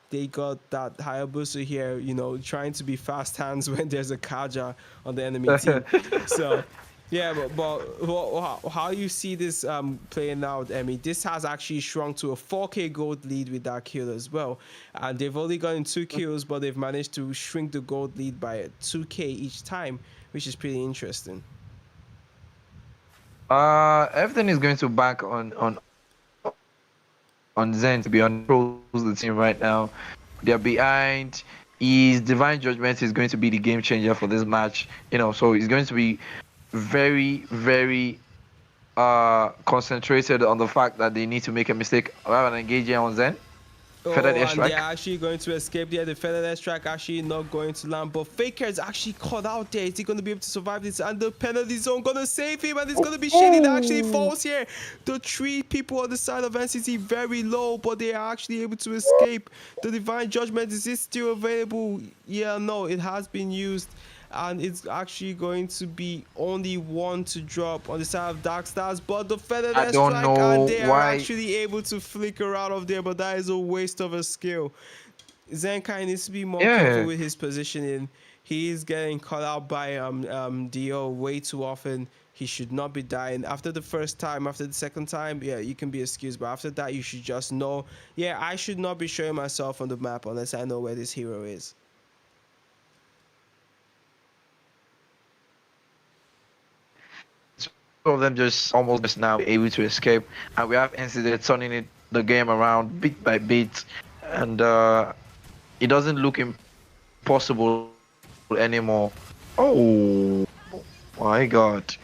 they got that Hayabusa here, you know, trying to be fast hands when there's a Kaja on the enemy team. So yeah, but how you see this playing out, Emmy? This has actually shrunk to a 4k gold lead with that kill as well, and they've only gotten 2 kills, but they've managed to shrink the gold lead by 2k each time, which is pretty interesting. Everything is going to back on Zen, to be honest. Controls the team right now. They're behind. His divine judgment is going to be the game changer for this match. You know, so he's going to be very concentrated on the fact that they need to make a mistake rather than engaging on Zen. Feathered Oh, and they're airstrike. actually going to escape there. The feathered airstrike actually not going to land, but Faker is actually caught out there. Is he going to be able to survive this? And the penalty zone going to save him, and it's going to be Shady that actually falls here. The 3 people on the side of NCT very low, but they are actually able to escape. The divine judgment, is it still available? Yeah, no, it has been used. And it's actually going to be only 1 to drop on the side of Darkstars, but the feathered I don't airstrike, know and they are why. actually able to flicker out of there, but that is a waste of a skill. Zenkai needs to be more careful Yeah. with his positioning. He is getting caught out by Dio way too often. He should not be dying. After the first time, after the second time, yeah, you can be excused, but after that, you should just know, yeah, I should not be showing myself on the map unless I know where this hero is. Two of them just almost just now able to escape, and we have Incident turning the game around bit by bit, and it doesn't look impossible anymore. Oh my God!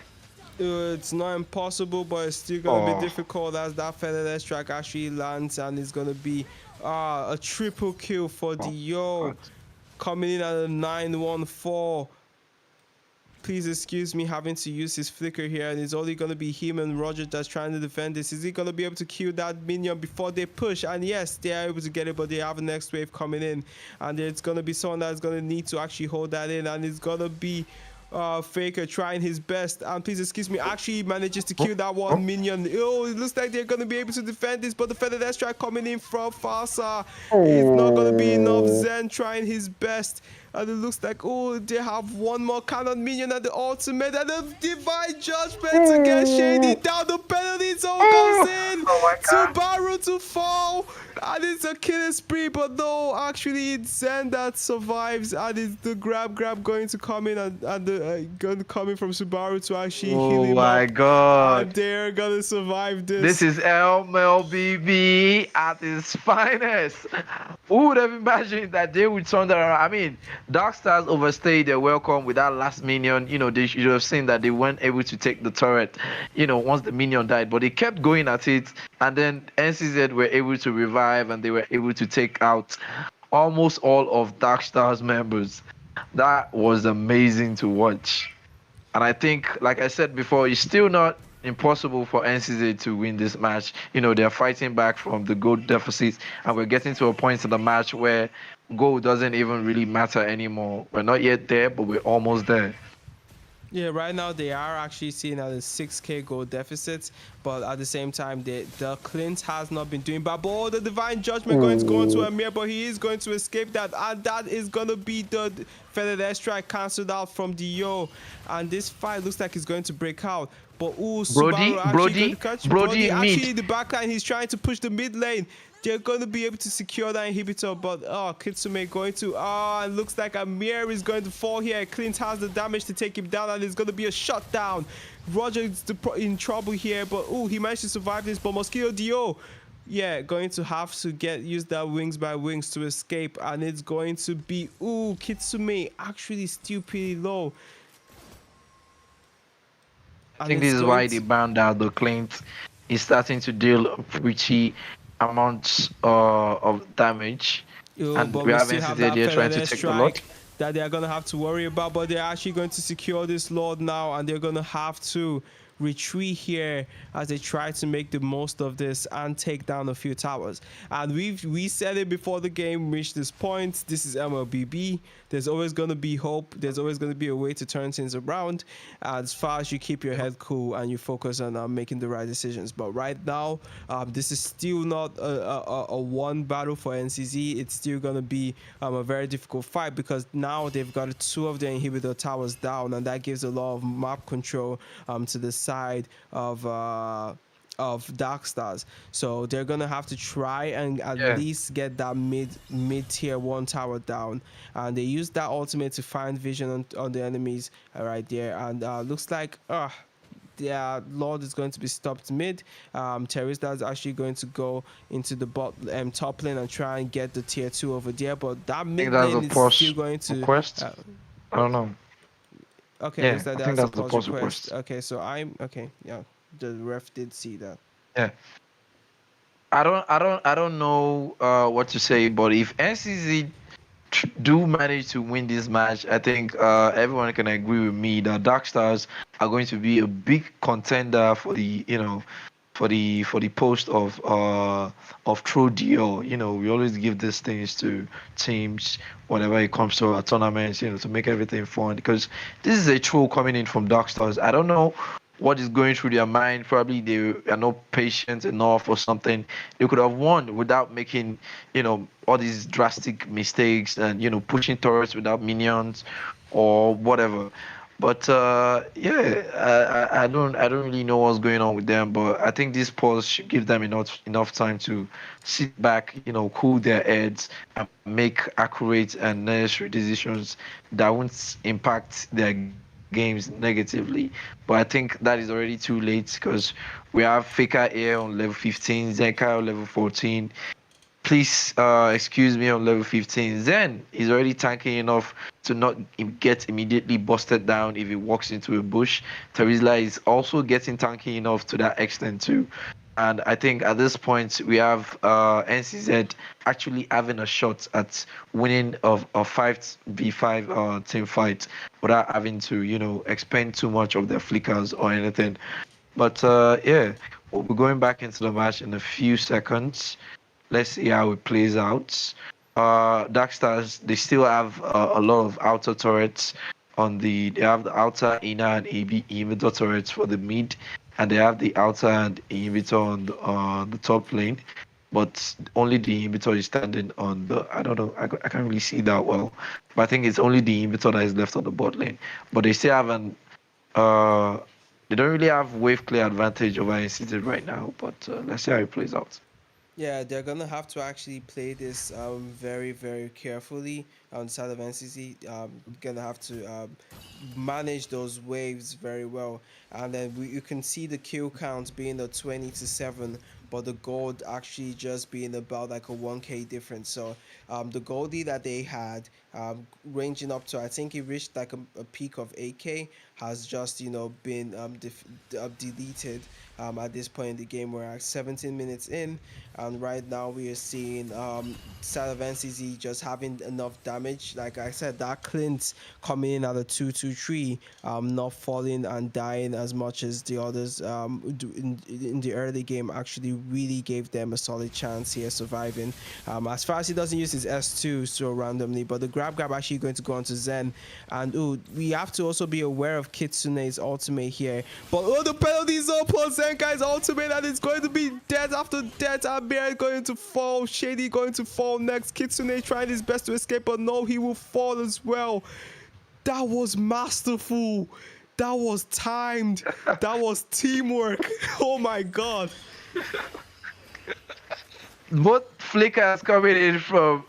It's not impossible, but it's still gonna be Oh. difficult as that feathered airstrike actually lands, and it's gonna be a triple kill for Dio, coming in at a 9-1-4. Please excuse me having to use his flicker here, and it's only going to be him and Roger that's trying to defend this. Is he going to be able to kill that minion before they push? And yes, they are able to get it, but they have a next wave coming in, and it's going to be someone that's going to need to actually hold that in, and it's going to be Faker trying his best. And please excuse me, actually manages to kill that one minion. Oh, it looks like they're going to be able to defend this, but the feathered airstrike coming in from Farsa is not going to be enough. Zen trying his best, and it looks like, oh, they have one more cannon minion at the ultimate, and the divine judgment to get Shady down. The penalty zone comes in. Subaru to fall, and it's a killing spree, but no, actually it's Zen that survives, and it's the grab going to come in, and the gun coming from Subaru to actually heal Oh him my up. God! And they're gonna survive this. This is Mlbb at its finest. Who would have imagined that they would turn that around? I mean, Darkstars overstayed their welcome with that last minion. You know, they should have seen that they weren't able to take the turret, you know, once the minion died. But they kept going at it. And then NCZ were able to revive, and they were able to take out almost all of Darkstars members. That was amazing to watch. And I think, like I said before, it's still not impossible for NCZ to win this match. You know, they're fighting back from the goal deficit, and we're getting to a point in the match where goal doesn't even really matter anymore. We're not yet there, but we're almost there. Yeah, right now they are actually seeing at a 6k goal deficit, but at the same time, the Clint has not been doing bad. But the divine judgment going to go into Amir, but he is going to escape that, and that is gonna be the feathered airstrike cancelled out from Dio, and this fight looks like it's going to break out. But Subaru actually going to catch Brody actually in mid. the back line. He's trying to push the mid lane. They're going to be able to secure that inhibitor, but Kitsume going to and looks like Amir is going to fall here. Clint has the damage to take him down, and it's going to be a shutdown. Roger is in trouble here, but he managed to survive this. But Mosquito Dio, yeah, going to have to use that wings by wings to escape, and it's going to be Kitsume actually still pretty low. I think this is why they banned out the Clint. He's starting to deal pretty amounts of damage, and but we have still have NCZ here trying to feathered take the lot. that they're gonna have to worry about, but they're actually going to secure this Lord now, and they're gonna have to retreat here as they try to make the most of this and take down a few towers. And we said it before the game reached this point. This is MLBB. There's always going to be hope. There's always going to be a way to turn things around as far as you keep your head cool and you focus on making the right decisions. But right now, this is still not a one battle for NCZ. It's still going to be a very difficult fight, because now they've got 2 of their inhibitor towers down, and that gives a lot of map control to the side of Darkstars. So they're gonna have to try and at least get that mid tier 1 tower down, and they use that ultimate to find vision on the enemies right there. And looks like their Lord is going to be stopped mid. Terista is actually going to go into the top lane and try and get the tier 2 over there, but that mid lane is still going to request. I don't know. Okay, Yeah, looks like I think that's that's a the pause request. Okay, so yeah, the ref did see that. Yeah. I don't know what to say, but if NCZ do manage to win this match, I think everyone can agree with me that Darkstars are going to be a big contender for the for the post of True DO. We always give these things to teams whenever it comes to our tournaments, to make everything fun. Because this is a troll coming in from Darkstars. I don't know what is going through their mind. Probably they are not patient enough or something. They could have won without making, all these drastic mistakes and pushing turrets without minions or whatever. But yeah, I don't really know what's going on with them. But I think this pause should give them enough time to sit back, cool their heads and make accurate and necessary decisions that won't impact their games negatively. But I think that is already too late because we have Faker here on level 15, Zenkai on level 14. Please excuse me on level 15. Zen is already tanking enough to not get immediately busted down if he walks into a bush. Terizla is also getting tanky enough to that extent too. And I think at this point we have NCZ actually having a shot at winning of a 5v5 team fight without having to, expend too much of their flickers or anything. But yeah, we'll be going back into the match in a few seconds. Let's see how it plays out. Darkstars, they still have a lot of outer turrets they have the outer, inner, and AB inhibitor turrets for the mid, and they have the outer and inhibitor on the top lane. But only the inhibitor is standing on I don't know, I can't really see that well. But I think it's only the inhibitor that is left on the bot lane. But they still have uh, they don't really have wave clear advantage over NCT right now, but let's see how it plays out. Yeah, they're gonna have to actually play this very, very carefully on the side of NCC. Gonna have to manage those waves very well, and then you can see the kill count being a 20 to 7, but the gold actually just being about like a 1k difference. So the goldie that they had ranging up to, I think it reached like a peak of 8k, has just been deleted at this point in the game. We're at 17 minutes in, and right now we are seeing side of NCZ just having enough damage. Like I said, that Clint coming in at a 2-2-3, not falling and dying as much as the others in the early game, actually really gave them a solid chance here surviving. As far as he doesn't use his S2 so randomly, but the grab actually going to go onto Zen. And we have to also be aware of Kitsune's ultimate here. But the penalties up on Zenkai's ultimate, and it's going to be death after death. Amir going to fall, Shady going to fall next. Kitsune trying his best to escape, but no, he will fall as well. That was masterful. That was timed. That was teamwork. Oh my god. Both flickers coming in from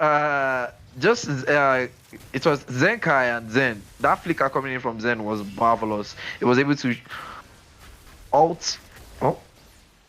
just it was Zenkai and Zen. That flicker coming in from Zen was marvelous. It was able to alt. Oh,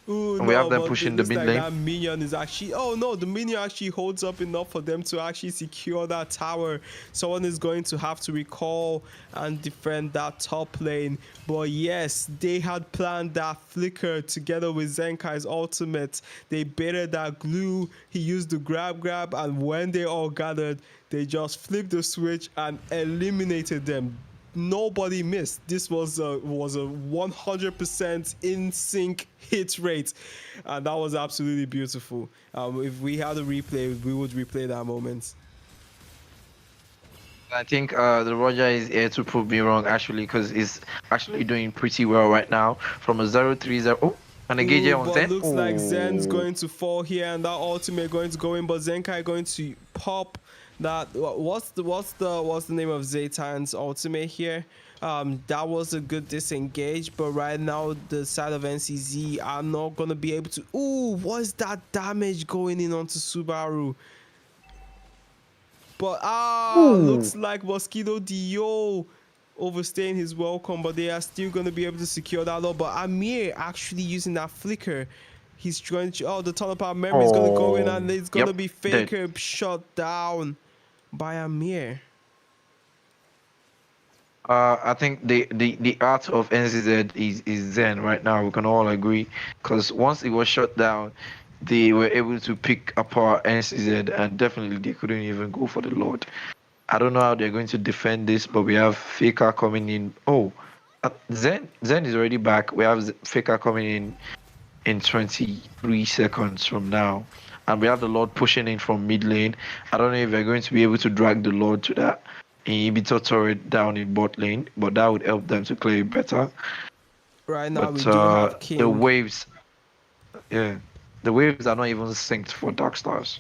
Ooh, and we have no, them but pushing it the looks mid like lane. that minion is actually... Oh, no, the minion actually holds up enough for them to actually secure that tower. Someone is going to have to recall and defend that top lane. But yes, they had planned that flicker together with Zenkai's ultimate. They baited that glue. He used the grab, and when they all gathered, they just flipped the switch and eliminated them. Nobody missed. This was a 100% in sync hit rate, and that was absolutely beautiful. If we had a replay, we would replay that moment. I think the Roger is here to prove me wrong actually, because he's actually doing pretty well right now from a 0-3-0. Oh, and a gauge Ooh, on but 10. looks like Zen's Oh, going to fall here, and that ultimate going to go in. But Zenkai going to pop that. What's the name of Zaytan's ultimate here? That was a good disengage, but right now the side of NCZ are not gonna be able to. Ooh, what's that damage going in onto Subaru? But looks like Mosquito Dio overstaying his welcome, but they are still going to be able to secure that low. But Amir actually using that flicker. He's trying to... Oh, the tunnel power memory is going to go in, and it's going to yep, be dead. Faker shut down by Amir. I think the art of NCZ is Zen right now. We can all agree, because once it was shut down, they were able to pick apart NCZ, and definitely they couldn't even go for the Lord. I don't know how they're going to defend this, but we have Faker coming in. Oh, Zen is already back. We have Faker coming in 23 seconds from now. And we have the Lord pushing in from mid lane. I don't know if we're going to be able to drag the Lord to that inhibitor turret down in bot lane, but that would help them to clear it better. Right now, we But do have the King. waves, yeah, the waves are not even synced for Darkstars.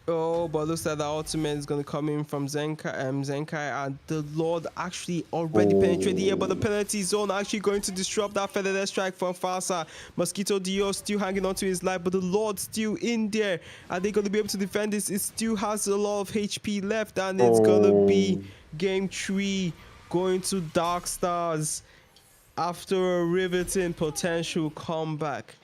Oh, but looks like the ultimate is gonna come in from Zenkai, and the Lord actually already penetrated here, but the penalty zone actually going to disrupt that featherless strike from Fasa. Mosquito Dio still hanging on to his life, but the Lord still in there. Are they gonna be able to defend this? It still has a lot of HP left, and it's gonna be game 3 going to Darkstars after a riveting potential comeback.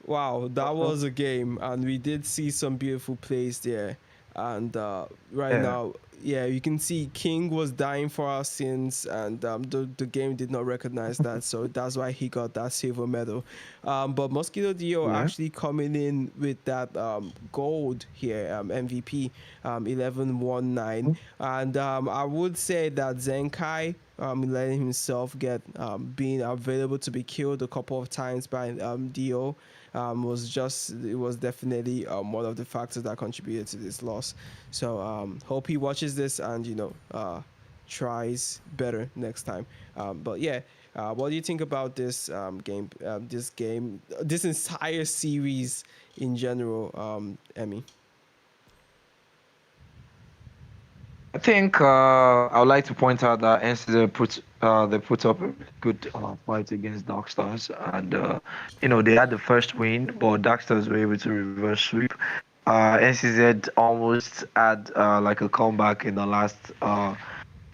Wow, that was a game, and we did see some beautiful plays there. And right Yeah, now, yeah, you can see King was dying for our sins, and the game did not recognize that, so that's why he got that silver medal. But Mosquito Dio yeah. actually coming in with that gold here, MVP, 1119, and I would say that Zenkai. Letting himself get being available to be killed a couple of times by Dio it was definitely one of the factors that contributed to this loss. So hope he watches this and tries better next time. But yeah, what do you think about this this entire series in general, Emmy? I think I would like to point out that NCZ they put up a good fight against Darkstars, and they had the first win, but Darkstars were able to reverse sweep. NCZ almost had like a comeback in the last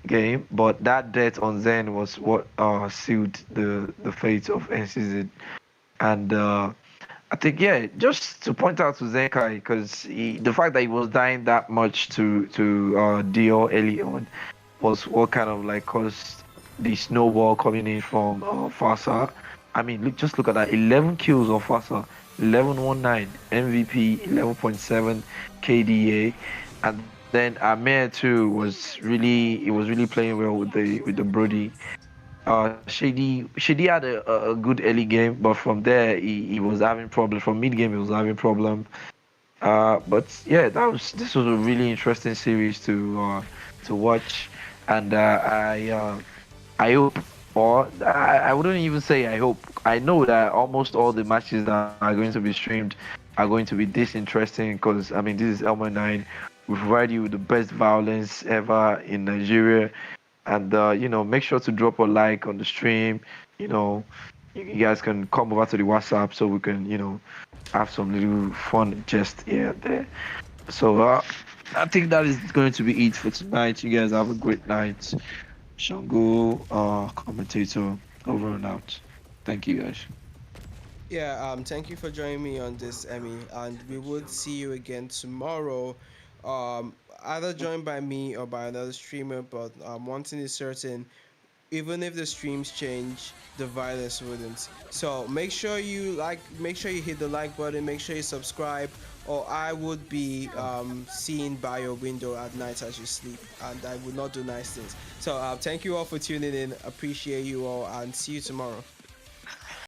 game, but that death on Zen was what sealed the fate of NCZ, and I think, yeah, just to point out to Zenkai, because the fact that he was dying that much to Dio early on was what kind of like caused the snowball coming in from Fasa. I mean, just look at that, 11 kills on Fasa, 1119 MVP, 11.7 KDA, and then Amir too he was really playing well with the Brody. Shady had a good early game, but from there he was having problems. From mid game he was having problems. But yeah, this was a really interesting series to watch, and I hope, or I wouldn't even say I hope. I know that almost all the matches that are going to be streamed are going to be this interesting because I mean this is ML9. We provide you with the best violence ever in Nigeria, and make sure to drop a like on the stream. You know, you guys can come over to the WhatsApp so we can have some little fun just here and there. So I think that is going to be it for tonight. You guys have a great night. Shango, commentator, over and out. Thank you guys. Yeah, thank you for joining me on this, Emmy, and we would see you again tomorrow. Either joined by me or by another streamer, but one thing is certain, even if the streams change, the violence wouldn't. So make sure you hit the like button, make sure you subscribe, or I would be seen by your window at night as you sleep, and I would not do nice things. So thank you all for tuning in, appreciate you all, and see you tomorrow.